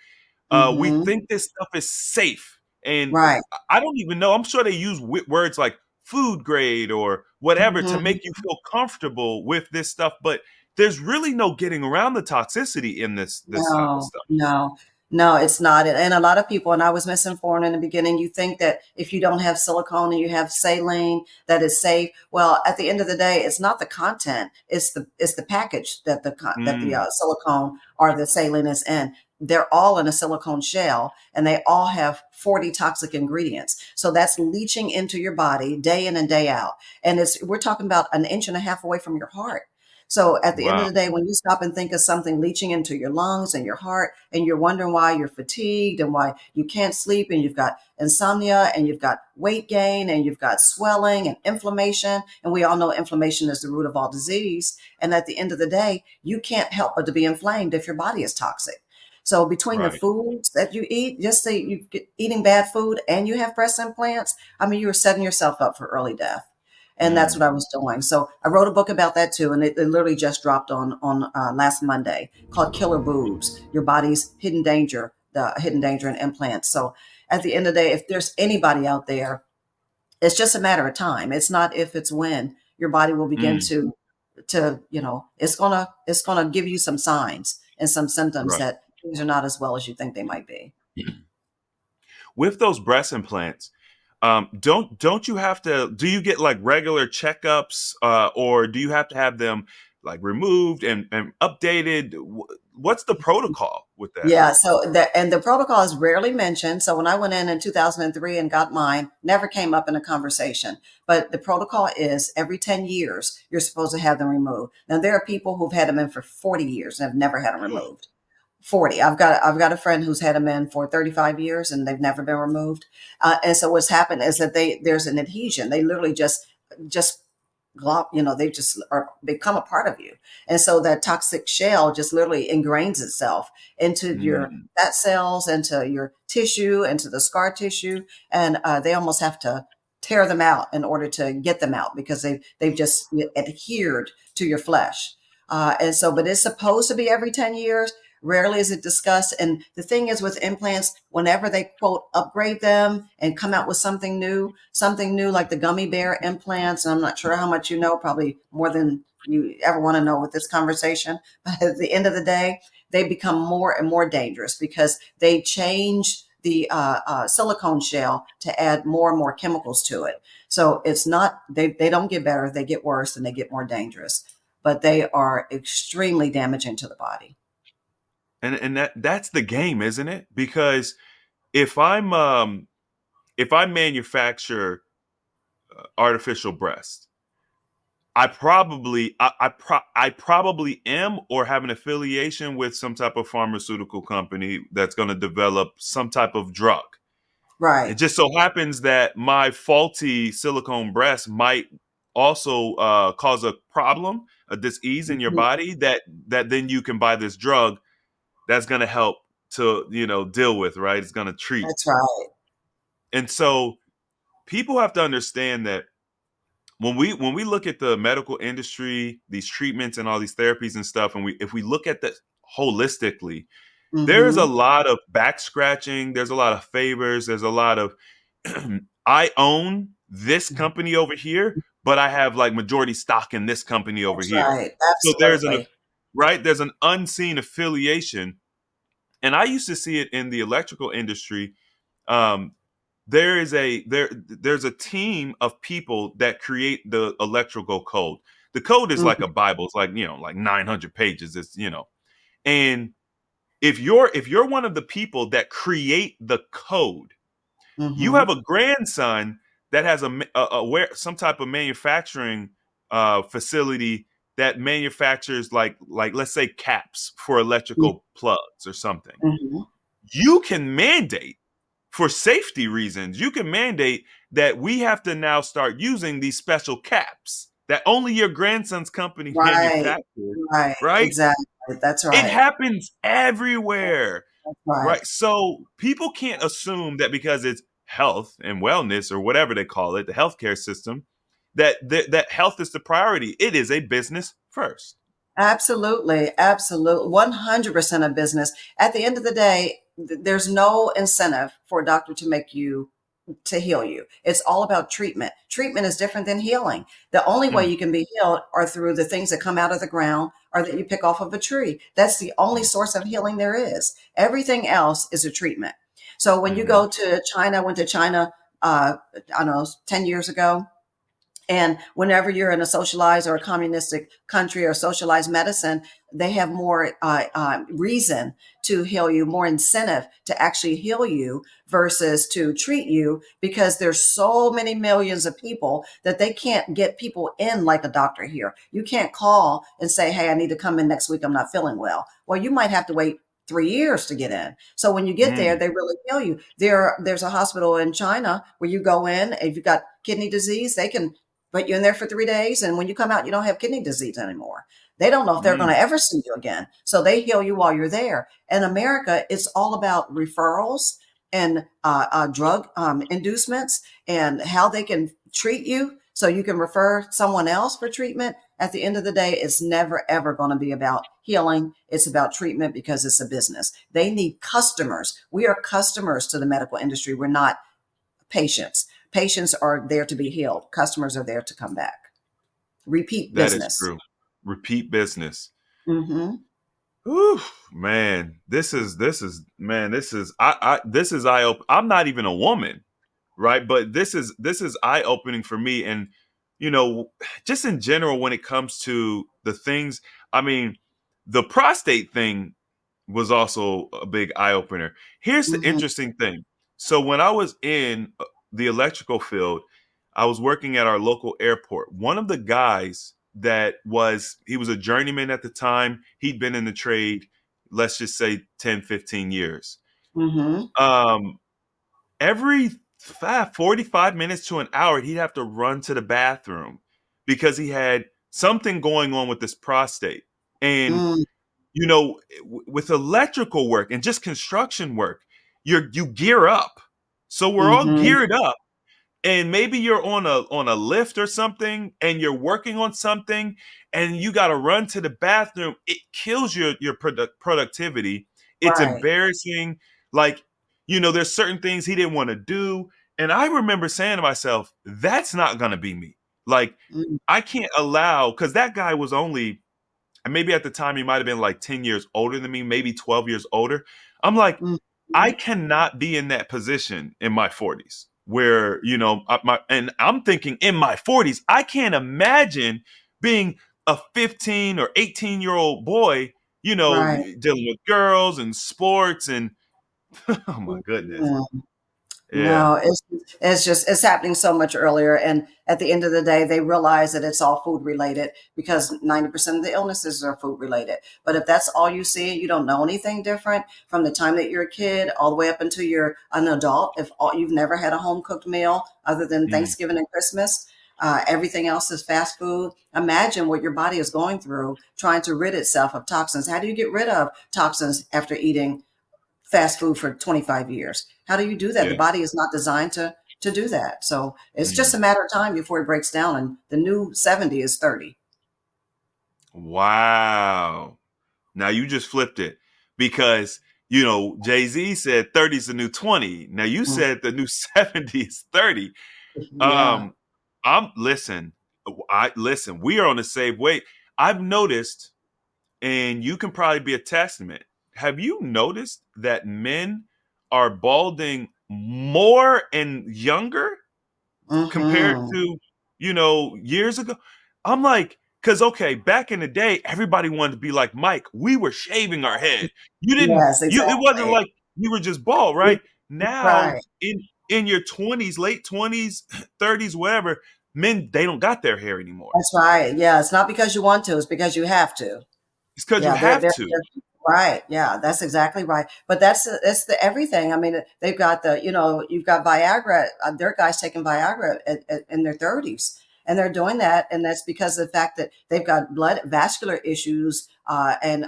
Speaker 2: We
Speaker 1: Hmm.
Speaker 2: think this stuff is safe, and
Speaker 1: Right.
Speaker 2: I don't even know. I'm sure they use words like food grade or whatever to
Speaker 1: Hmm.
Speaker 2: make you feel comfortable with this stuff, but there's really no getting around the toxicity in this type of
Speaker 1: No,
Speaker 2: stuff.
Speaker 1: no, no, it's not. And a lot of people, and I was misinformed in the beginning, you think that if you don't have silicone and you have saline, that is safe. Well, at the end of the day, it's not the content, it's the package that the
Speaker 2: Mm,
Speaker 1: silicone or the saline is in. They're all in a silicone shell and they all have 40 toxic ingredients. So that's leaching into your body day in and day out. And we're talking about an inch and a half away from your heart. So at the end of
Speaker 2: wow.
Speaker 1: the day, when you stop and think of something leaching into your lungs and your heart, and you're wondering why you're fatigued and why you can't sleep, and you've got insomnia and you've got weight gain and you've got swelling and inflammation, and we all know inflammation is the root of all disease. And at the end of the day, you can't help but to be inflamed if your body is toxic. So between the
Speaker 2: Right.
Speaker 1: foods that you eat, just say you get eating bad food and you have breast implants, I mean, you are setting yourself up for early death. And that's what
Speaker 2: Mm,
Speaker 1: I was doing. So I wrote a book about that too, and it literally just dropped on last Monday, called "Killer Boobs: Your Body's Hidden Danger," the hidden danger in implants. So at the end of the day, if there's anybody out there, it's just a matter of time. It's not if, it's when your body will begin
Speaker 2: mm,
Speaker 1: to it's gonna give you some signs and some symptoms
Speaker 2: right.
Speaker 1: that things are not as well as you think they might be.
Speaker 2: With those breast implants, don't you have to? Do you get like regular checkups, or do you have to have them like removed and updated? What's the protocol with that?
Speaker 1: Yeah, so the protocol is rarely mentioned. So when I went in 2003 and got mine, never came up in a conversation. But the protocol is every 10 years you're supposed to have them removed. Now there are people who've had them in for 40 years and have never had them removed. 40. I've got a friend who's had them in for 35 years and they've never been removed. And so what's happened is that there's an adhesion. They literally just glop, they just are become a part of you. And so that toxic shell just literally ingrains itself into your
Speaker 2: Mm,
Speaker 1: fat cells, into your tissue, into the scar tissue. And they almost have to tear them out in order to get them out because they've just adhered to your flesh. But it's supposed to be every 10 years. Rarely is it discussed. And the thing is with implants, whenever they quote upgrade them and come out with something new like the gummy bear implants, and I'm not sure how much you know, probably more than you ever want to know with this conversation. But at the end of the day, they become more and more dangerous because they change the silicone shell to add more and more chemicals to it. So it's not, they don't get better, they get worse and they get more dangerous, but they are extremely damaging to the body.
Speaker 2: and that's the game, isn't it? Because if I'm if I manufacture artificial breast, I probably am or have an affiliation with some type of pharmaceutical company that's going to develop some type of drug. It
Speaker 1: Right.
Speaker 2: just so happens that my faulty silicone breast might also cause a problem, a disease in your
Speaker 1: Mhm.
Speaker 2: body that then you can buy this drug that's going to help to deal with, right? It's going to treat.
Speaker 1: That's right.
Speaker 2: And so people have to understand that when we look at the medical industry, these treatments and all these therapies and stuff, and we if we look at this holistically, there's a
Speaker 1: Hmm.
Speaker 2: lot of back scratching, there's a lot of favors, there's a lot of I own this company over here, but I have like majority stock in this company over
Speaker 1: That's
Speaker 2: here.
Speaker 1: right.
Speaker 2: So
Speaker 1: Absolutely.
Speaker 2: there's an unseen affiliation. And I used to see it in the electrical industry. Um, there's a team of people that create the electrical code. The code is like
Speaker 1: Hmm.
Speaker 2: a Bible. It's like, like 900 pages. And if you're one of the people that create the code, you
Speaker 1: Hmm.
Speaker 2: have a grandson that has some type of manufacturing facility that manufactures like let's say caps for electrical plugs or something.
Speaker 1: Hmm.
Speaker 2: You can mandate for safety reasons. You can mandate that we have to now start using these special caps that only your grandson's company
Speaker 1: Right.
Speaker 2: manufactured,
Speaker 1: Right.
Speaker 2: right?
Speaker 1: Exactly. That's
Speaker 2: It
Speaker 1: right.
Speaker 2: happens everywhere.
Speaker 1: Right.
Speaker 2: right? So people can't assume that because it's health and wellness or whatever they call it, the healthcare system, that health is the priority. It is a business first.
Speaker 1: Absolutely, absolutely, 100% of business. At the end of the day, there's no incentive for a doctor to make you to heal you. It's all about treatment. Treatment is different than healing. The only way
Speaker 2: Mm,
Speaker 1: you can be healed are through the things that come out of the ground or that you pick off of a tree. That's the only
Speaker 2: mm,
Speaker 1: source of healing there is. Everything else is a treatment. So when you
Speaker 2: mhm,
Speaker 1: go to China, I went to China, I don't know, 10 years ago. And whenever you're in a socialized or a communistic country or socialized medicine, they have more reason to heal you, more incentive to actually heal you versus to treat you, because there's so many millions of people that they can't get people in like a doctor here. You can't call and say, hey, I need to come in next week. I'm not feeling well. Well, you might have to wait 3 years to get in. So when you get there,
Speaker 2: mm,
Speaker 1: they really heal you. There's a hospital in China where you go in, if you've got kidney disease, they can put you in there for 3 days, and when you come out, you don't have kidney disease anymore. They don't know if they're going
Speaker 2: mm.
Speaker 1: to ever see you again. So they heal you while you're there. In America, it's all about referrals and drug inducements and how they can treat you so you can refer someone else for treatment. At the end of the day, it's never, ever going to be about healing. It's about treatment because it's a business. They need customers. We are customers to the medical industry. We're not patients. Patients are there to be healed. Customers are there to come back. Repeat
Speaker 2: That is
Speaker 1: business.
Speaker 2: true. Repeat business.
Speaker 1: Mm-hmm.
Speaker 2: Whew, man, this is this is eye open. I'm not even a woman, right? But this is eye opening for me, and you know, just in general when it comes to the things. I mean, the prostate thing was also a big eye opener. Here's the
Speaker 1: Mm-hmm.
Speaker 2: interesting thing. So when I was in the electrical field, I was working at our local airport. One of the guys he was a journeyman at the time. He'd been in the trade, let's just say 10, 15 years.
Speaker 1: Mm-hmm.
Speaker 2: Um, every 45 minutes to an hour, he'd have to run to the bathroom because he had something going on with his prostate. And with electrical work and just construction work, you gear up. So we're all
Speaker 1: Mm-hmm.
Speaker 2: geared up, and maybe you're on a lift or something, and you're working on something, and you got to run to the bathroom. It kills your productivity. It's
Speaker 1: Right.
Speaker 2: embarrassing. Like, there's certain things he didn't want to do, and I remember saying to myself, "That's not gonna be me." Like,
Speaker 1: Mm-hmm.
Speaker 2: I can't allow, because that guy was only, and maybe at the time he might have been like 10 years older than me, maybe 12 years older. I'm like, I cannot be in that position in my 40s where, and I'm thinking in my 40s, I can't imagine being a 15 or 18-year-old boy,
Speaker 1: Right.
Speaker 2: dealing with girls and sports and oh my goodness.
Speaker 1: Mhm.
Speaker 2: Yeah.
Speaker 1: No, it's happening so much earlier. And at the end of the day, they realize that it's all food related because 90% of the illnesses are food related. But if that's all you see, you don't know anything different from the time that you're a kid all the way up until you're an adult. If you've never had a home cooked meal other than
Speaker 2: Mm,
Speaker 1: Thanksgiving and Christmas, everything else is fast food. Imagine what your body is going through trying to rid itself of toxins. How do you get rid of toxins after eating fast food for 25 years? How do you do that? The
Speaker 2: yeah.
Speaker 1: body is not designed to do that. So it's just
Speaker 2: Mm.
Speaker 1: a matter of time before it breaks down. And the new 70 is 30.
Speaker 2: Wow. Now you just flipped it because Jay-Z said 30 is the new 20. Now you
Speaker 1: Mm.
Speaker 2: said the new 70 is 30.
Speaker 1: Yeah.
Speaker 2: Um, listen, we are on the same way. I've noticed, and you can probably be a testament. Have you noticed that men are balding more and younger compared
Speaker 1: Hmm.
Speaker 2: to years ago? I'm like, because okay, back in the day everybody wanted to be like Mike. We were shaving our head. You didn't
Speaker 1: Yes,
Speaker 2: you It wasn't
Speaker 1: exactly.
Speaker 2: like you were just bald, right? Now
Speaker 1: Right.
Speaker 2: in your 20s, late 20s, 30s, whatever, men, they don't got their hair anymore.
Speaker 1: That's right. Yeah. It's not because you want to, it's because you have to.
Speaker 2: It's because you
Speaker 1: Yeah,
Speaker 2: have to.
Speaker 1: they're right. Yeah, that's exactly right. But that's the everything. I mean, they've got you've got Viagra. There are guys taking Viagra in their 30s, and they're doing that, and that's because of the fact that they've got blood vascular issues and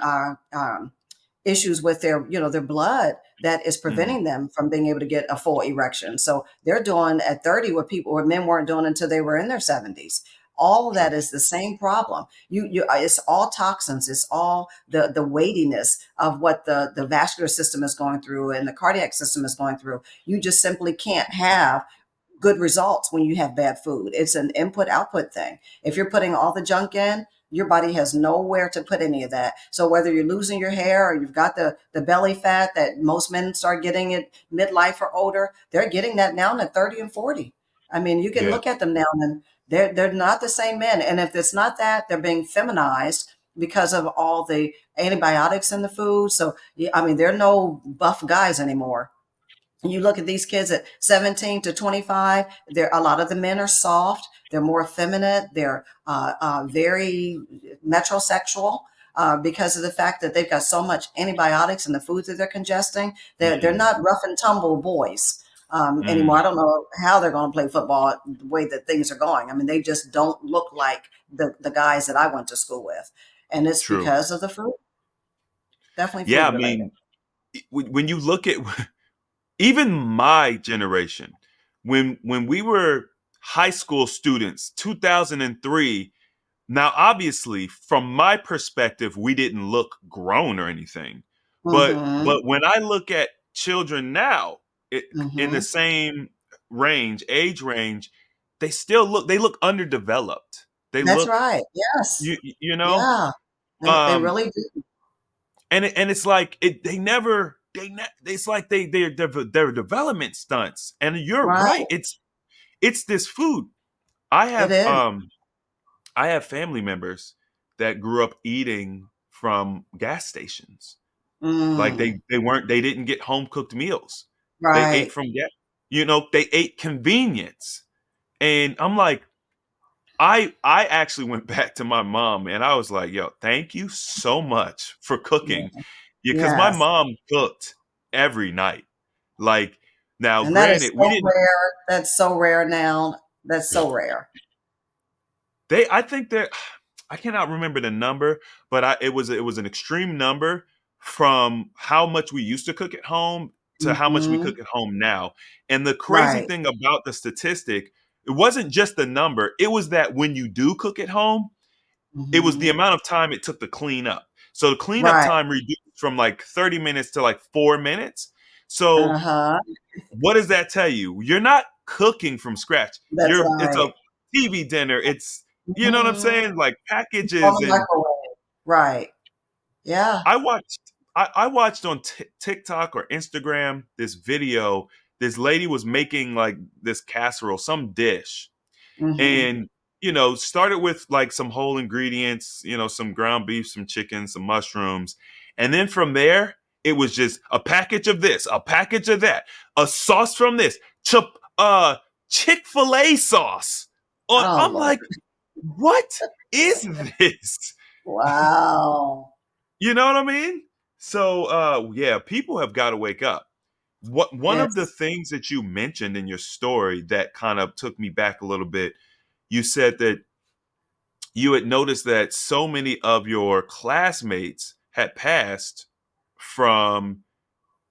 Speaker 1: issues with their blood that is
Speaker 2: Hmm.
Speaker 1: preventing them from being able to get a full erection. So they're doing at 30 what men weren't doing until they were in their 70s. All of
Speaker 2: True.
Speaker 1: that is the same problem. It's all toxins. It's all the weightiness of what the vascular system is going through and the cardiac system is going through. You just simply can't have good results when you have bad food. It's an input output thing. If you're putting all the junk in, your body has nowhere to put any of that. So whether you're losing your hair or you've got the belly fat that most men start getting at midlife or older, they're getting that now at 30 and 40. I mean, you can
Speaker 2: Yeah.
Speaker 1: look at them now and they're not the same men. And if it's not that, they're being feminized because of all the antibiotics in the food. So yeah, I mean, they're no buff guys anymore. You look at these kids at 17 to 25, a lot of the men are soft, they're more effeminate, they're very metrosexual, because of the fact that they've got so much antibiotics in the foods that they're congesting. They're
Speaker 2: Mm,
Speaker 1: not rough and tumble boys anymore.
Speaker 2: mm,
Speaker 1: I don't know how they're going to play football the way that things are going. I mean, they just don't look like the guys that I went to school with. And it's
Speaker 2: true.
Speaker 1: because of the food, definitely
Speaker 2: Yeah,
Speaker 1: food
Speaker 2: I
Speaker 1: related.
Speaker 2: mean, when you look at even my generation, when we were high school students, 2003. Now, obviously, from my perspective, we didn't look grown or anything,
Speaker 1: Mm-hmm.
Speaker 2: but when I look at children now, in the
Speaker 1: Mm-hmm.
Speaker 2: same age range, they look underdeveloped. They
Speaker 1: That's
Speaker 2: look,
Speaker 1: right. Yes.
Speaker 2: you know,
Speaker 1: Yeah. They
Speaker 2: um,
Speaker 1: really do.
Speaker 2: and it's like they never it's like they're development stunts. And you're
Speaker 1: Right.
Speaker 2: right, it's this food. I
Speaker 1: It
Speaker 2: have
Speaker 1: is.
Speaker 2: I have family members that grew up eating from gas stations. Like
Speaker 1: Mm.
Speaker 2: they didn't get home cooked meals. They ate
Speaker 1: Right.
Speaker 2: from gas. They ate convenience. And I'm like, I actually went back to my mom and I was like, yo, thank you so much for cooking.
Speaker 1: Yeah.
Speaker 2: Because my
Speaker 1: Yes.
Speaker 2: mom cooked every night. Like, now
Speaker 1: And that is
Speaker 2: granted, we
Speaker 1: so
Speaker 2: didn't
Speaker 1: rare. That's so rare now. That's so rare.
Speaker 2: they I think that I cannot remember the number, but it was an extreme number from how much we used to cook at home to how much we
Speaker 1: Hmm.
Speaker 2: cook at home now. And the crazy
Speaker 1: Right.
Speaker 2: thing about the statistic, it wasn't just the number, it was that when you do cook at home, it was the
Speaker 1: Hmm.
Speaker 2: amount of time it took to clean up. So the cleanup
Speaker 1: Right.
Speaker 2: time reduced from like 30 minutes to like 4 minutes. So
Speaker 1: Uh-huh.
Speaker 2: what does that tell you? You're not cooking from scratch.
Speaker 1: That's
Speaker 2: It's a
Speaker 1: right.
Speaker 2: TV dinner. You know what I'm
Speaker 1: Hmm.
Speaker 2: saying? Like
Speaker 1: On
Speaker 2: packages.
Speaker 1: the
Speaker 2: And
Speaker 1: microwave. Right. Yeah.
Speaker 2: I watched I watched on TikTok or Instagram this video. This lady was making like this casserole, some dish,
Speaker 1: Hmm.
Speaker 2: and started with like some whole ingredients, some ground beef, some chicken, some mushrooms, and then from there it was just a package of this, a package of that, a sauce from this, Chick-fil-A sauce.
Speaker 1: Oh,
Speaker 2: I'm
Speaker 1: Lord.
Speaker 2: like, what is this?
Speaker 1: Wow.
Speaker 2: You know what I mean? So yeah, people have got to wake up. One of the
Speaker 1: It's
Speaker 2: things that you mentioned in your story that kind of took me back a little bit, you said that you had noticed that so many of your classmates had passed from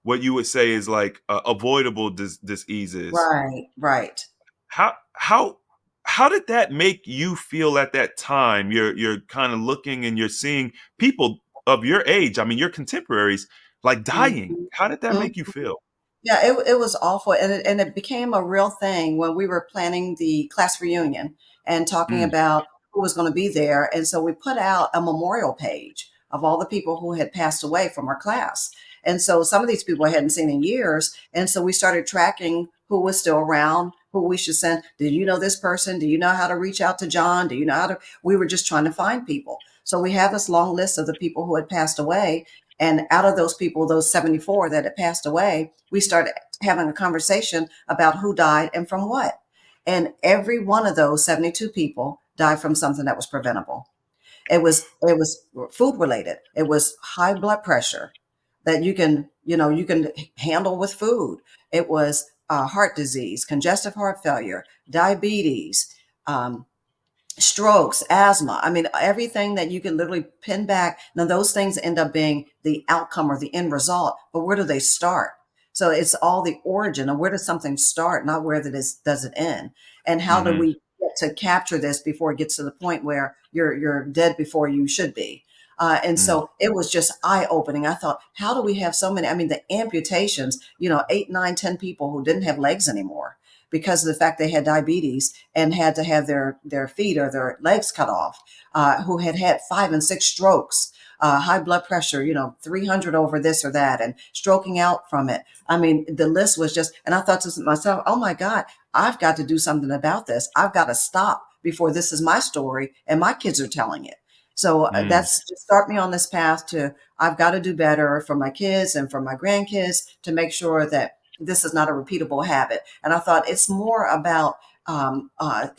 Speaker 2: what you would say is like avoidable diseases.
Speaker 1: right. Right.
Speaker 2: How how how did that make you feel at that time? You're kind of looking and you're seeing people of your age, I mean your contemporaries, like dying. How did that
Speaker 1: Hmm.
Speaker 2: make you feel?
Speaker 1: Yeah, it was awful, and it became a real thing when we were planning the class reunion and talking
Speaker 2: Mm,
Speaker 1: about who was going to be there. And so we put out a memorial page of all the people who had passed away from our class. And so some of these people I hadn't seen in years, and so we started tracking who was still around, who we should send. Did you know this person? Do you know how to reach out to John? Do you know how to? We were just trying to find people. So we have this long list of the people who had passed away, and out of those people, those 74 that had passed away, we started having a conversation about who died and from what. And every one of those 72 people died from something that was preventable. It was food related. It was high blood pressure that you can handle with food. It was heart disease, congestive heart failure, diabetes, um, strokes, asthma. I mean, everything that you can literally pin back. Now, those things end up being the outcome or the end result, but where do they start? So it's all the origin of where does something start, not where does it end, and how do
Speaker 2: Hmm.
Speaker 1: we get to capture this before it gets to the point where you're dead before you should be. And
Speaker 2: Mm,
Speaker 1: so it was just eye opening. I thought, how do we have so many? I mean, the amputations, 8, 9, 10 people who didn't have legs anymore because of the fact they had diabetes and had to have their feet or their legs cut off, who had had 5 and 6 strokes, high blood pressure, 300 over this or that, and stroking out from it. I mean, the list was just, and I thought to myself, oh my God, I've got to do something about this. I've got to stop before this is my story and my kids are telling it. So
Speaker 2: mm,
Speaker 1: that's to start me on this path to, I've got to do better for my kids and for my grandkids to make sure that this is not a repeatable habit. And I thought it's more about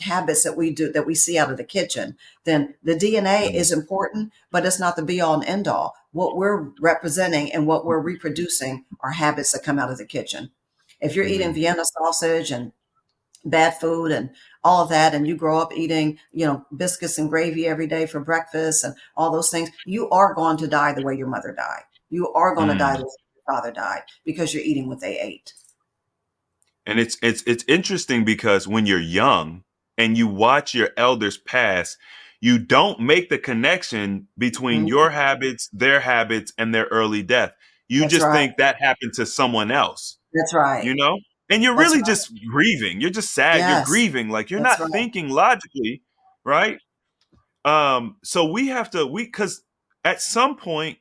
Speaker 1: habits that we do that we see out of the kitchen. Then the DNA
Speaker 2: mm,
Speaker 1: is important, but it's not the be all and end all. What we're representing and what we're reproducing are habits that come out of the kitchen. If you're eating
Speaker 2: mm.
Speaker 1: Vienna sausage and bad food and all of that, and you grow up eating, biscuits and gravy every day for breakfast and all those things, you are going to die the way your mother died. You are going to die
Speaker 2: Mm.
Speaker 1: the way your father died because you're eating what they ate.
Speaker 2: And it's interesting because when you're young and you watch your elders pass, you don't make the connection between
Speaker 1: Mhm.
Speaker 2: your habits, their habits, and their early death. You
Speaker 1: That's
Speaker 2: just
Speaker 1: right.
Speaker 2: think that happened to someone else,
Speaker 1: That's right.
Speaker 2: you know? And you're
Speaker 1: That's
Speaker 2: really
Speaker 1: right.
Speaker 2: just grieving. You're just sad. You're
Speaker 1: Yes,
Speaker 2: grieving. Like you're
Speaker 1: that's
Speaker 2: not
Speaker 1: right.
Speaker 2: thinking logically, right? So we have to because at some point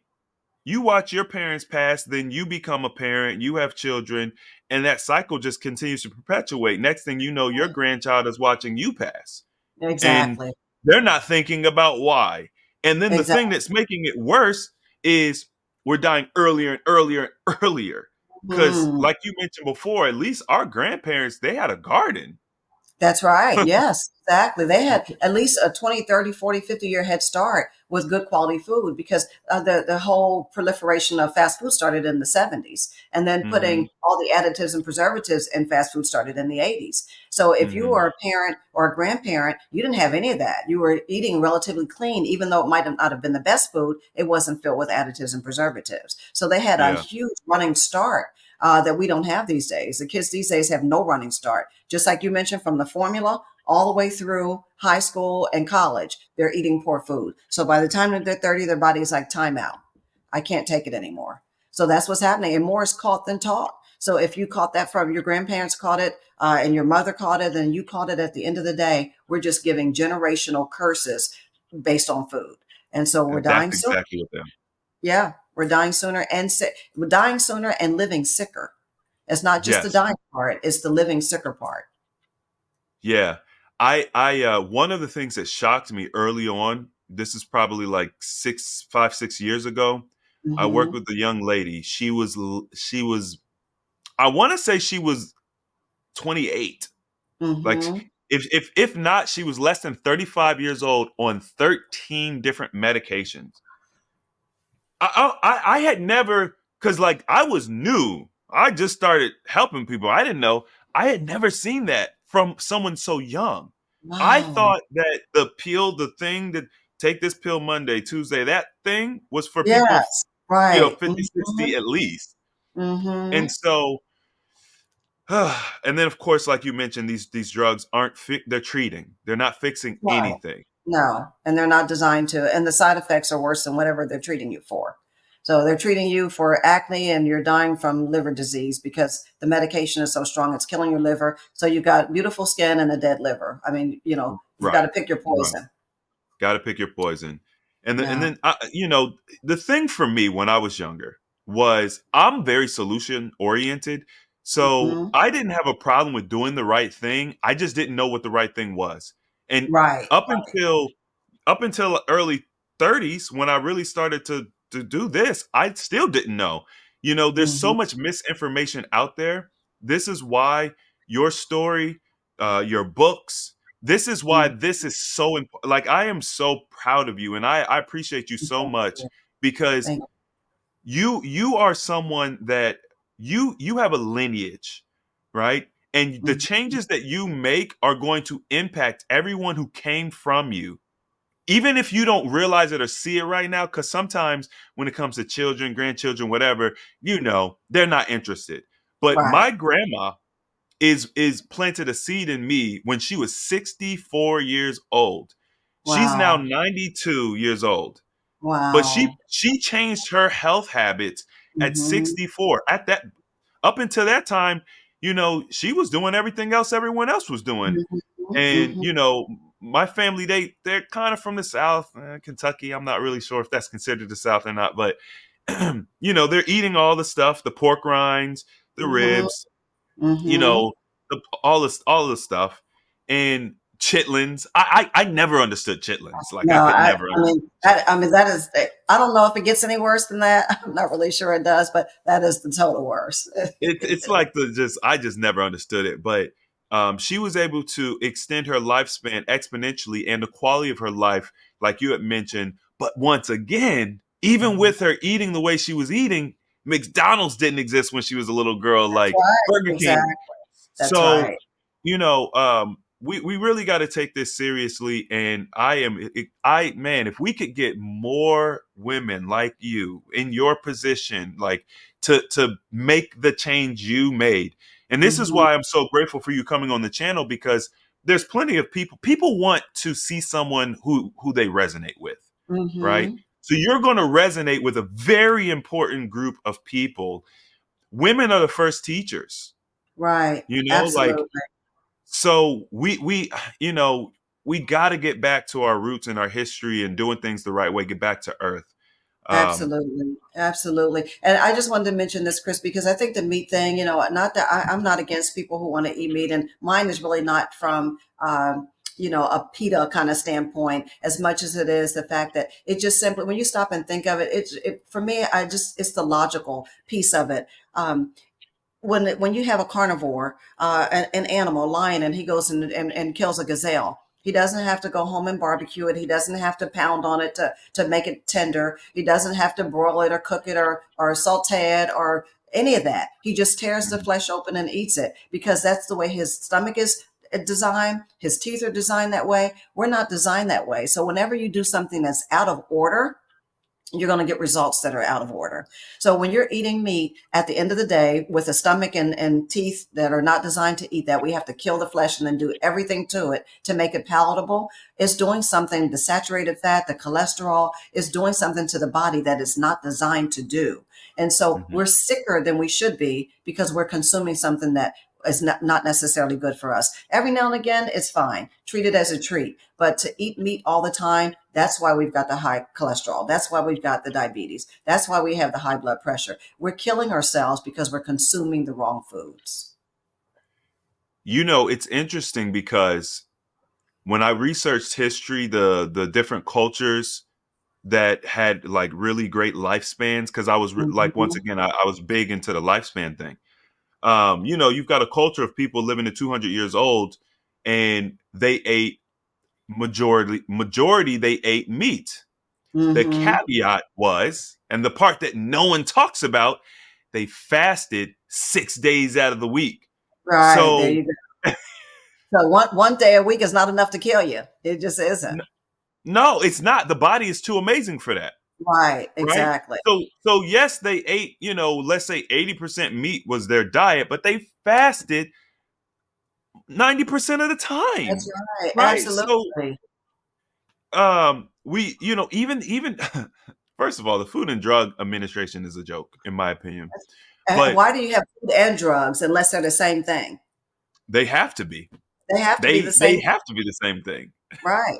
Speaker 2: you watch your parents pass, then you become a parent, you have children, and that cycle just continues to perpetuate. Next thing you know, your grandchild is watching you pass, and
Speaker 1: Exactly.
Speaker 2: they're not thinking about why. And then the thing
Speaker 1: Exactly.
Speaker 2: that's making it worse is we're dying earlier and earlier and earlier. Because,
Speaker 1: Mhm.
Speaker 2: like you mentioned before, at least our grandparents, they had a garden.
Speaker 1: That's right. Yes, exactly. They had at least a 20, 30, 40, 50 year head start with good quality food because the whole proliferation of fast food started in the 70s. And then
Speaker 2: Hmm.
Speaker 1: putting all the additives and preservatives in fast food started in the 80s. So if you
Speaker 2: Hmm.
Speaker 1: were a parent or a grandparent, you didn't have any of that. You were eating relatively clean, even though it might have not have been the best food, it wasn't filled with additives and preservatives. So they had a
Speaker 2: Yeah.
Speaker 1: huge running start that we don't have these days. The kids these days have no running start. Just like you mentioned, from the formula all the way through high school and college, they're eating poor food. So by the time that they're 30, their body is like, time out. I can't take it anymore. So that's what's happening. And more is caught than taught. So if you caught that from your grandparents caught it and your mother caught it, and you caught it at the end of the day, we're just giving generational curses based on food. And so we're
Speaker 2: And that's
Speaker 1: dying sooner.
Speaker 2: exactly what them.
Speaker 1: Yeah, we're dying sooner and sick. We're dying sooner and living sicker. It's not just the
Speaker 2: Yes.
Speaker 1: dying part, it's the living sicker part.
Speaker 2: Yeah. I one of the things that shocked me early on, this is probably like 6 years ago. I worked
Speaker 1: Hmm.
Speaker 2: with a young lady. She was I want to say she was 28. Like
Speaker 1: Hmm.
Speaker 2: if not, she was less than 35 years old on 13 different medications. I had never because like I was new. I just started helping people. I didn't know. I had never seen that from someone so young. I
Speaker 1: Wow.
Speaker 2: thought that the pill, the thing that take this pill Monday, Tuesday, that thing was for people,
Speaker 1: Yes. Right.
Speaker 2: 50,
Speaker 1: Hmm.
Speaker 2: 60 at least. And
Speaker 1: Hmm.
Speaker 2: so and then of course, like you mentioned, these drugs aren't they're treating. They're not fixing
Speaker 1: Right.
Speaker 2: anything.
Speaker 1: No, and they're not designed to, and the side effects are worse than whatever they're treating you for. So they're treating you for acne and you're dying from liver disease because the medication is so strong, it's killing your liver. So you've got beautiful skin and a dead liver. I mean, you've got
Speaker 2: Right.
Speaker 1: to pick your
Speaker 2: Right.
Speaker 1: poison.
Speaker 2: Got to pick your poison. And
Speaker 1: Yeah.
Speaker 2: then the thing for me when I was younger was I'm very solution oriented. So
Speaker 1: Hmm.
Speaker 2: I didn't have a problem with doing the right thing. I just didn't know what the right thing was. And
Speaker 1: Right.
Speaker 2: up until early 30s when I really started to do this, I still didn't know. There's so
Speaker 1: Hmm.
Speaker 2: much misinformation out there. This is why your story, your books, this is why this is so important. Like I am so proud of you and I appreciate you so
Speaker 1: Thank
Speaker 2: much
Speaker 1: you.
Speaker 2: because
Speaker 1: Thank
Speaker 2: you are someone that you have a lineage, right? And the
Speaker 1: Mhm.
Speaker 2: changes that you make are going to impact everyone who came from you, even if you don't realize it or see it right now. Because sometimes when it comes to children, grandchildren, whatever, they're not interested. But
Speaker 1: Right.
Speaker 2: my grandma is planted a seed in me when she was 64 years old. She's now
Speaker 1: Wow.
Speaker 2: 92 years old. But
Speaker 1: Wow.
Speaker 2: she changed her health habits at
Speaker 1: Mhm.
Speaker 2: 64. At that Up until that time, she was doing everything else everyone else was doing.
Speaker 1: Mhm.
Speaker 2: And
Speaker 1: Mhm.
Speaker 2: my family, they're kind of from the South, Kentucky. I'm not really sure if that's considered the South or not, but they're eating all the stuff, the pork rinds, the
Speaker 1: Mhm.
Speaker 2: ribs, you
Speaker 1: Mhm.
Speaker 2: know, all the stuff, and chitlins. I never understood chitlins. Like I
Speaker 1: No,
Speaker 2: could
Speaker 1: I
Speaker 2: never
Speaker 1: I
Speaker 2: understand
Speaker 1: mean,
Speaker 2: chitlins.
Speaker 1: that is I don't know if it gets any worse than that. I'm not really sure it does, but that is the total worst.
Speaker 2: It's like I just never understood it. But she was able to extend her lifespan exponentially and the quality of her life, like you had mentioned. But once again, even
Speaker 1: Mhm.
Speaker 2: with her eating the way she was eating, McDonald's didn't exist when she was a little girl,
Speaker 1: That's
Speaker 2: like
Speaker 1: right.
Speaker 2: Burger King.
Speaker 1: Exactly. That's
Speaker 2: So,
Speaker 1: right.
Speaker 2: we really got to take this seriously. And man, if we could get more women like you in your position, like to make the change you made. And this is
Speaker 1: Mhm.
Speaker 2: why I'm so grateful for you coming on the channel, because there's plenty of people want to see someone who they resonate with, right?
Speaker 1: Mhm.
Speaker 2: So you're going to resonate with a very important group of people. Women are the first teachers,
Speaker 1: Right.
Speaker 2: like,
Speaker 1: Absolutely.
Speaker 2: so you know we got to get back to our roots and our history and doing things the right way, get back to earth. um
Speaker 1: Absolutely, absolutely. And I just wanted to mention this, Chris, because I think the meat thing, not that I'm not against people who want to eat meat, and mine is really not from, a PETA kind of standpoint, as much as it is the fact that it just simply, when you stop and think of it, for me, it's the logical piece of it. When you have a carnivore, an animal, a lion, and he goes and kills a gazelle, he doesn't have to go home and barbecue it. He doesn't have to pound on it to make it tender. He doesn't have to broil it or cook it or saute it or any of that. He just tears the
Speaker 2: mhm.
Speaker 1: flesh open and eats it because that's the way his stomach is designed. His teeth are designed that way. We're not designed that way. So whenever you do something that's out of order, you're going to get results that are out of order. So when you're eating meat at the end of the day with a stomach and teeth that are not designed to eat that, we have to kill the flesh and then do everything to it to make it palatable. It's doing something, the saturated fat, the cholesterol is doing something to the body that is not designed to do. And so
Speaker 2: Mhm.
Speaker 1: we're sicker than we should be because we're consuming something that is not necessarily good for us. Every now and again, it's fine. Treat it as a treat. But to eat meat all the time, that's why we've got the high cholesterol. That's why we've got the diabetes. That's why we have the high blood pressure. We're killing ourselves because we're consuming the wrong foods.
Speaker 2: It's interesting because when I researched history, the different cultures that had like really great lifespans, because I was like, once
Speaker 1: Mhm.
Speaker 2: again, I was big into the lifespan thing. You've got a culture of people living to 200 years old, and they ate majority they ate meat. The
Speaker 1: Mhm.
Speaker 2: caveat was, and the part that no one talks about, they fasted 6 days out of the week.
Speaker 1: Right. There
Speaker 2: So
Speaker 1: you go. So one day a week is not enough to kill you. It just isn't.
Speaker 2: n- no, it's not. The body is too amazing for that,
Speaker 1: Right.
Speaker 2: right?
Speaker 1: Exactly.
Speaker 2: So yes, they ate, let's say 80% meat was their diet, but they fasted 90% of the
Speaker 1: That's
Speaker 2: time,
Speaker 1: right.
Speaker 2: right? So
Speaker 1: Absolutely.
Speaker 2: we even first of all, the Food and Drug Administration is a joke, in my opinion.
Speaker 1: And
Speaker 2: But
Speaker 1: why do you have food and drugs unless they're the same thing?
Speaker 2: they have to be.
Speaker 1: They have to be the
Speaker 2: They
Speaker 1: same.
Speaker 2: have to be the same thing,
Speaker 1: Right.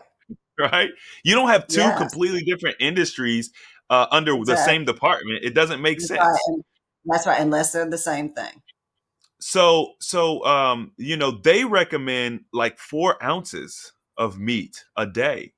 Speaker 2: right? You don't have two
Speaker 1: Yes.
Speaker 2: completely different industries under the same
Speaker 1: Exactly.
Speaker 2: department. It doesn't make
Speaker 1: That's right.
Speaker 2: sense.
Speaker 1: And that's right. Unless they're the same thing.
Speaker 2: They recommend like 4 ounces of meat a day.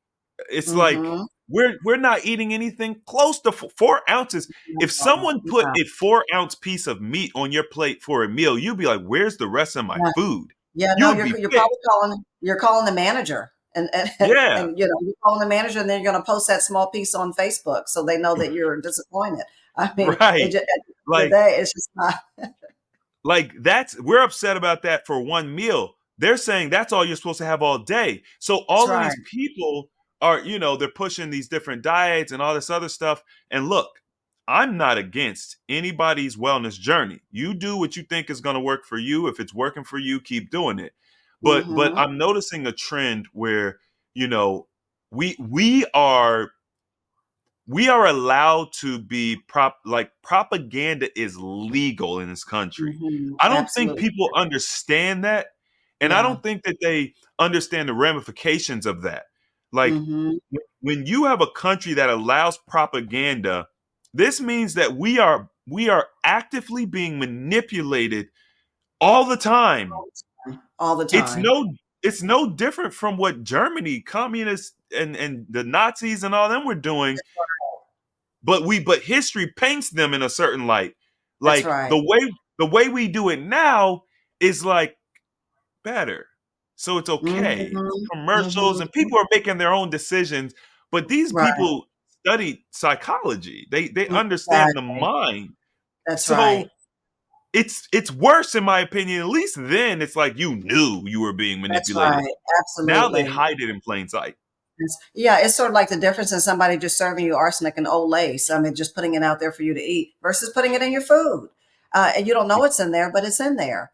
Speaker 2: It's like
Speaker 1: Mhm.
Speaker 2: we're not eating anything close to 4 ounces. If someone put
Speaker 1: Yeah.
Speaker 2: a 4 ounce piece of meat on your plate for a meal, you'd be like, "Where's the rest of my
Speaker 1: Yeah.
Speaker 2: food?"
Speaker 1: Yeah, no,
Speaker 2: You'd be
Speaker 1: you're probably
Speaker 2: pissed.
Speaker 1: calling the manager
Speaker 2: Yeah,
Speaker 1: and you're calling the manager and then you're gonna post that small piece on Facebook so they know that you're disappointed. I mean, it
Speaker 2: right.
Speaker 1: just at the end of the
Speaker 2: Like
Speaker 1: day, it's just not.
Speaker 2: Like we're upset about that for one meal. They're saying that's all you're supposed to have all day. So
Speaker 1: That's
Speaker 2: all of
Speaker 1: right.
Speaker 2: these people are, they're pushing these different diets and all this other stuff. And look, I'm not against anybody's wellness journey. You do what you think is going to work for you. If it's working for you, keep doing it. But
Speaker 1: Mm-hmm.
Speaker 2: I'm noticing a trend where, you know, we we are we are allowed to be propaganda is legal in this country.
Speaker 1: Mm-hmm.
Speaker 2: I don't think
Speaker 1: Absolutely.
Speaker 2: people understand that, and I
Speaker 1: Yeah.
Speaker 2: don't think that they understand the ramifications of that. Like
Speaker 1: Mm-hmm.
Speaker 2: when you have a country that allows propaganda, this means that we are actively being manipulated all the time.
Speaker 1: All the time. All the
Speaker 2: It's
Speaker 1: time.
Speaker 2: no different from what Germany, communists and the Nazis and all them were doing, but history paints them in a certain light.
Speaker 1: That's
Speaker 2: Like
Speaker 1: right.
Speaker 2: the way we do it now is like better. So it's okay. It's
Speaker 1: Mm-hmm.
Speaker 2: commercials and
Speaker 1: Mm-hmm.
Speaker 2: people are making their own decisions, but these
Speaker 1: Right.
Speaker 2: people study psychology. They understand the
Speaker 1: Exactly.
Speaker 2: mind.
Speaker 1: That's right.
Speaker 2: So it's worse in my opinion. At least then it's like you knew you were being
Speaker 1: That's
Speaker 2: manipulated.
Speaker 1: right.
Speaker 2: Now they
Speaker 1: Absolutely.
Speaker 2: hide it in plain sight.
Speaker 1: Yeah, it's sort of like the difference in somebody just serving you arsenic and old lace. I mean, just putting it out there for you to eat versus putting it in your food. And you don't know it's in there, but it's in there.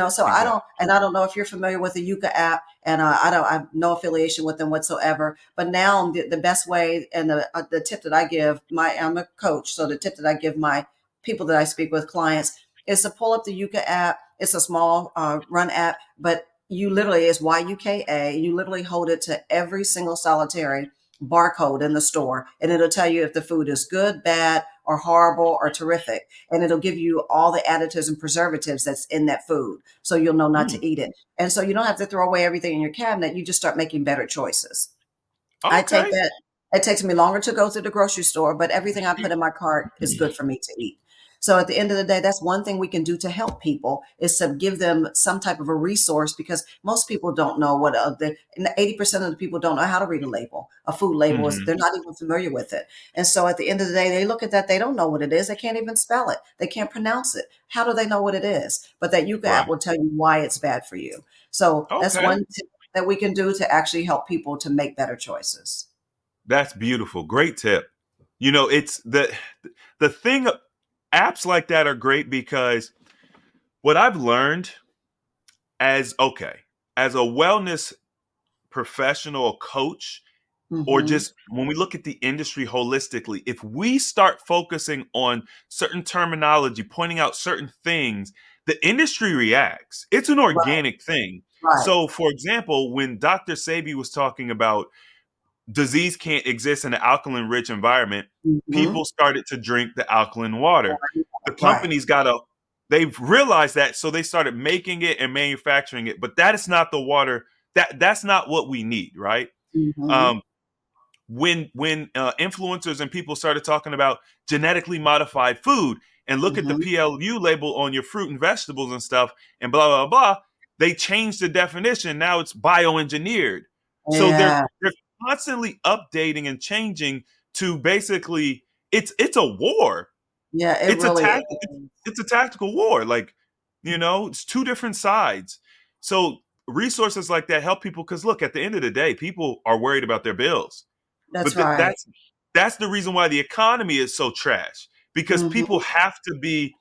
Speaker 1: So
Speaker 2: Exactly.
Speaker 1: I don't know if you're familiar with the Yuka app, and I have no affiliation with them whatsoever. But now the best way and the tip that I give I'm a coach, so the tip that I give my people that I speak with, clients, is to pull up the Yuka app. It's a small run app, but you literally is YUKA. You literally hold it to every single solitary barcode in the store, and it'll tell you if the food is good, bad, or horrible, or terrific. And it'll give you all the additives and preservatives that's in that food, so you'll know not
Speaker 2: Mm,
Speaker 1: to eat it. And so you don't have to throw away everything in your cabinet. You just start making better choices. I take
Speaker 2: okay.
Speaker 1: that. It takes me longer to go to the grocery store, but everything I put in my cart is good for me to eat. So at the end of the day, that's one thing we can do to help people is to give them some type of a resource because most people don't know what 80% of the people don't know how to read a label. A food label is
Speaker 2: Hmm.
Speaker 1: they're not even familiar with it. And so at the end of the day, they look at that, they don't know what it is. They can't even spell it. They can't pronounce it. How do they know what it is? But that Yuka app
Speaker 2: Right.
Speaker 1: will tell you why it's bad for you. So that's
Speaker 2: Okay.
Speaker 1: one tip that we can do to actually help people to make better choices.
Speaker 2: That's beautiful. Great tip. It's the thing apps like that are great because what I've learned as a wellness professional coach, or
Speaker 1: Mm-hmm.
Speaker 2: just when we look at the industry holistically, if we start focusing on certain terminology, pointing out certain things, the industry reacts. It's an
Speaker 1: Right,
Speaker 2: organic thing.
Speaker 1: right.
Speaker 2: So, for example, when Dr. Sabi was talking about disease can't exist in an alkaline rich environment,
Speaker 1: Mm-hmm.
Speaker 2: people started to drink the alkaline water. The
Speaker 1: Right.
Speaker 2: companies they've realized that, so they started making it and manufacturing it. But that is not the water that's not what we need, right?
Speaker 1: Mm-hmm.
Speaker 2: Um, when influencers and people started talking about genetically modified food and look at the
Speaker 1: Mm-hmm.
Speaker 2: PLU label on your fruit and vegetables and stuff and blah blah blah, they changed the definition. Now it's bioengineered. So they're
Speaker 1: Yeah.
Speaker 2: they're constantly updating and changing to basically it's a war.
Speaker 1: Yeah, it
Speaker 2: It's a
Speaker 1: really
Speaker 2: tactic.
Speaker 1: is.
Speaker 2: It's a tactical war. Like it's two different sides. So resources like that help people because look, at the end of the day, people are worried about their bills,
Speaker 1: That's
Speaker 2: but
Speaker 1: right.
Speaker 2: that's the reason why the economy is so trash because
Speaker 1: Mm-hmm.
Speaker 2: people have to be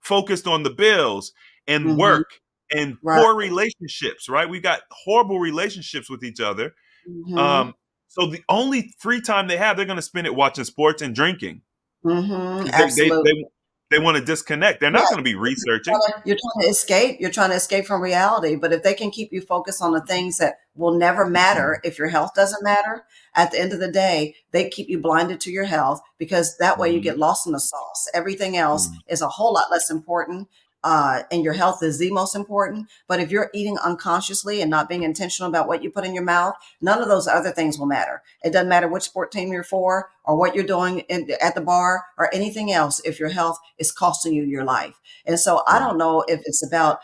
Speaker 2: focused on the bills and
Speaker 1: Mm-hmm.
Speaker 2: work and
Speaker 1: Right.
Speaker 2: poor relationships, right? We got horrible relationships with each other.
Speaker 1: Mm-hmm.
Speaker 2: um so the only free time they have, they're going to spend it watching sports and drinking
Speaker 1: Mm-hmm.
Speaker 2: because
Speaker 1: Absolutely.
Speaker 2: they want to disconnect. They're
Speaker 1: Yeah.
Speaker 2: not going to be researching.
Speaker 1: You're trying to escape. You're trying to escape from reality. But if they can keep you focused on the things that will never matter, if your health doesn't matter, at the end of the day, they keep you blinded to your health because that way you
Speaker 2: Mhm.
Speaker 1: get lost in the sauce. Everything else
Speaker 2: Mhm.
Speaker 1: is a whole lot less important. And your health is the most important. But if you're eating unconsciously and not being intentional about what you put in your mouth, none of those other things will matter. It doesn't matter which sport team you're for or what you're doing at the bar or anything else if your health is costing you your life. And so I
Speaker 2: Right.
Speaker 1: don't know if it's about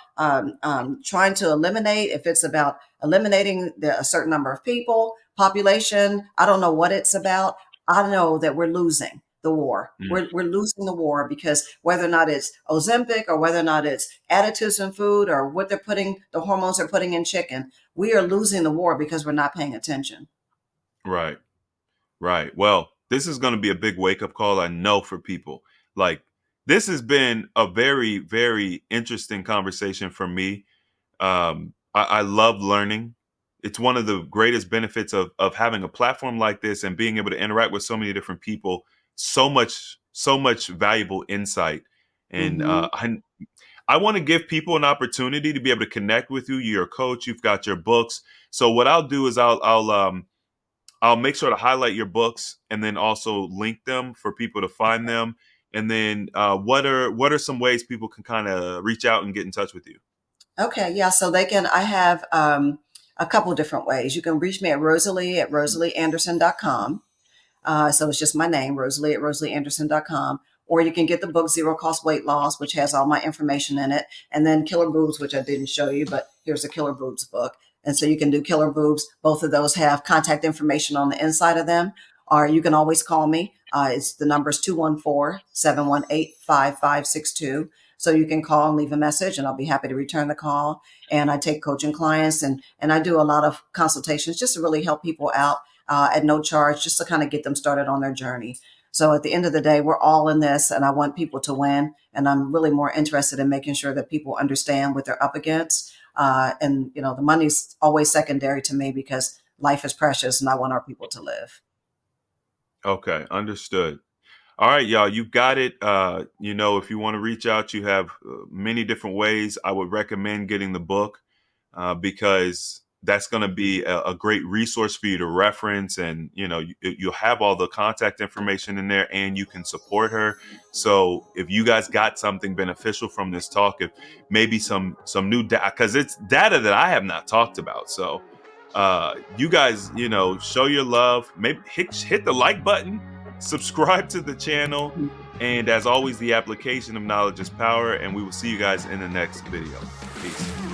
Speaker 1: trying to eliminate, if it's about eliminating a certain number of people, population. I don't know what it's about. I know that we're losing. the war.
Speaker 2: Mm,
Speaker 1: We're losing the war because whether or not it's Ozempic or whether or not it's additives in food or what they're putting, the hormones they're putting in chicken, we are losing the war because we're not paying attention.
Speaker 2: right. Right. Well, this is going to be a big wake up call, I know, for people. Like, this has been a very, very interesting conversation for me. I love learning. It's one of the greatest benefits of having a platform like this and being able to interact with so many different people. So much valuable insight. And
Speaker 1: Hmm.
Speaker 2: I want to give people an opportunity to be able to connect with you. You're a coach. You've got your books. So what I'll do is I'll make sure to highlight your books and then also link them for people to find them. And then what are some ways people can kind of reach out and get in touch with you?
Speaker 1: Okay, yeah. So they can, I have a couple different ways. You can reach me at Rosalie at rosalieanderson.com. So it's just my name, Rosalie at rosalieanderson.com. Or you can get the book Zero Cost Weight Loss, which has all my information in it. And then Killer Boobs, which I didn't show you, but here's a Killer Boobs book. And so you can do Killer Boobs. Both of those have contact information on the inside of them. Or you can always call me. It's the number's 214-718-5562. So you can call and leave a message and I'll be happy to return the call. And I take coaching clients and I do a lot of consultations just to really help people out at no charge, just to kind of get them started on their journey. So at the end of the day, we're all in this, and I want people to win. And I'm really more interested in making sure that people understand what they're up against. And you know, the money's always secondary to me because life is precious, and I want our people to live.
Speaker 2: Okay, understood. All right, y'all, you got it. If you want to reach out, you have many different ways. I would recommend getting the book because that's going to be a great resource for you to reference, and you'll have all the contact information in there, and you can support her. So if you guys got something beneficial from this talk, if maybe some new data, because it's data that I have not talked about, so you guys, show your love. Maybe hit the like button, subscribe to the channel, and as always, the application of knowledge is power. And we will see you guys in the next video. Peace.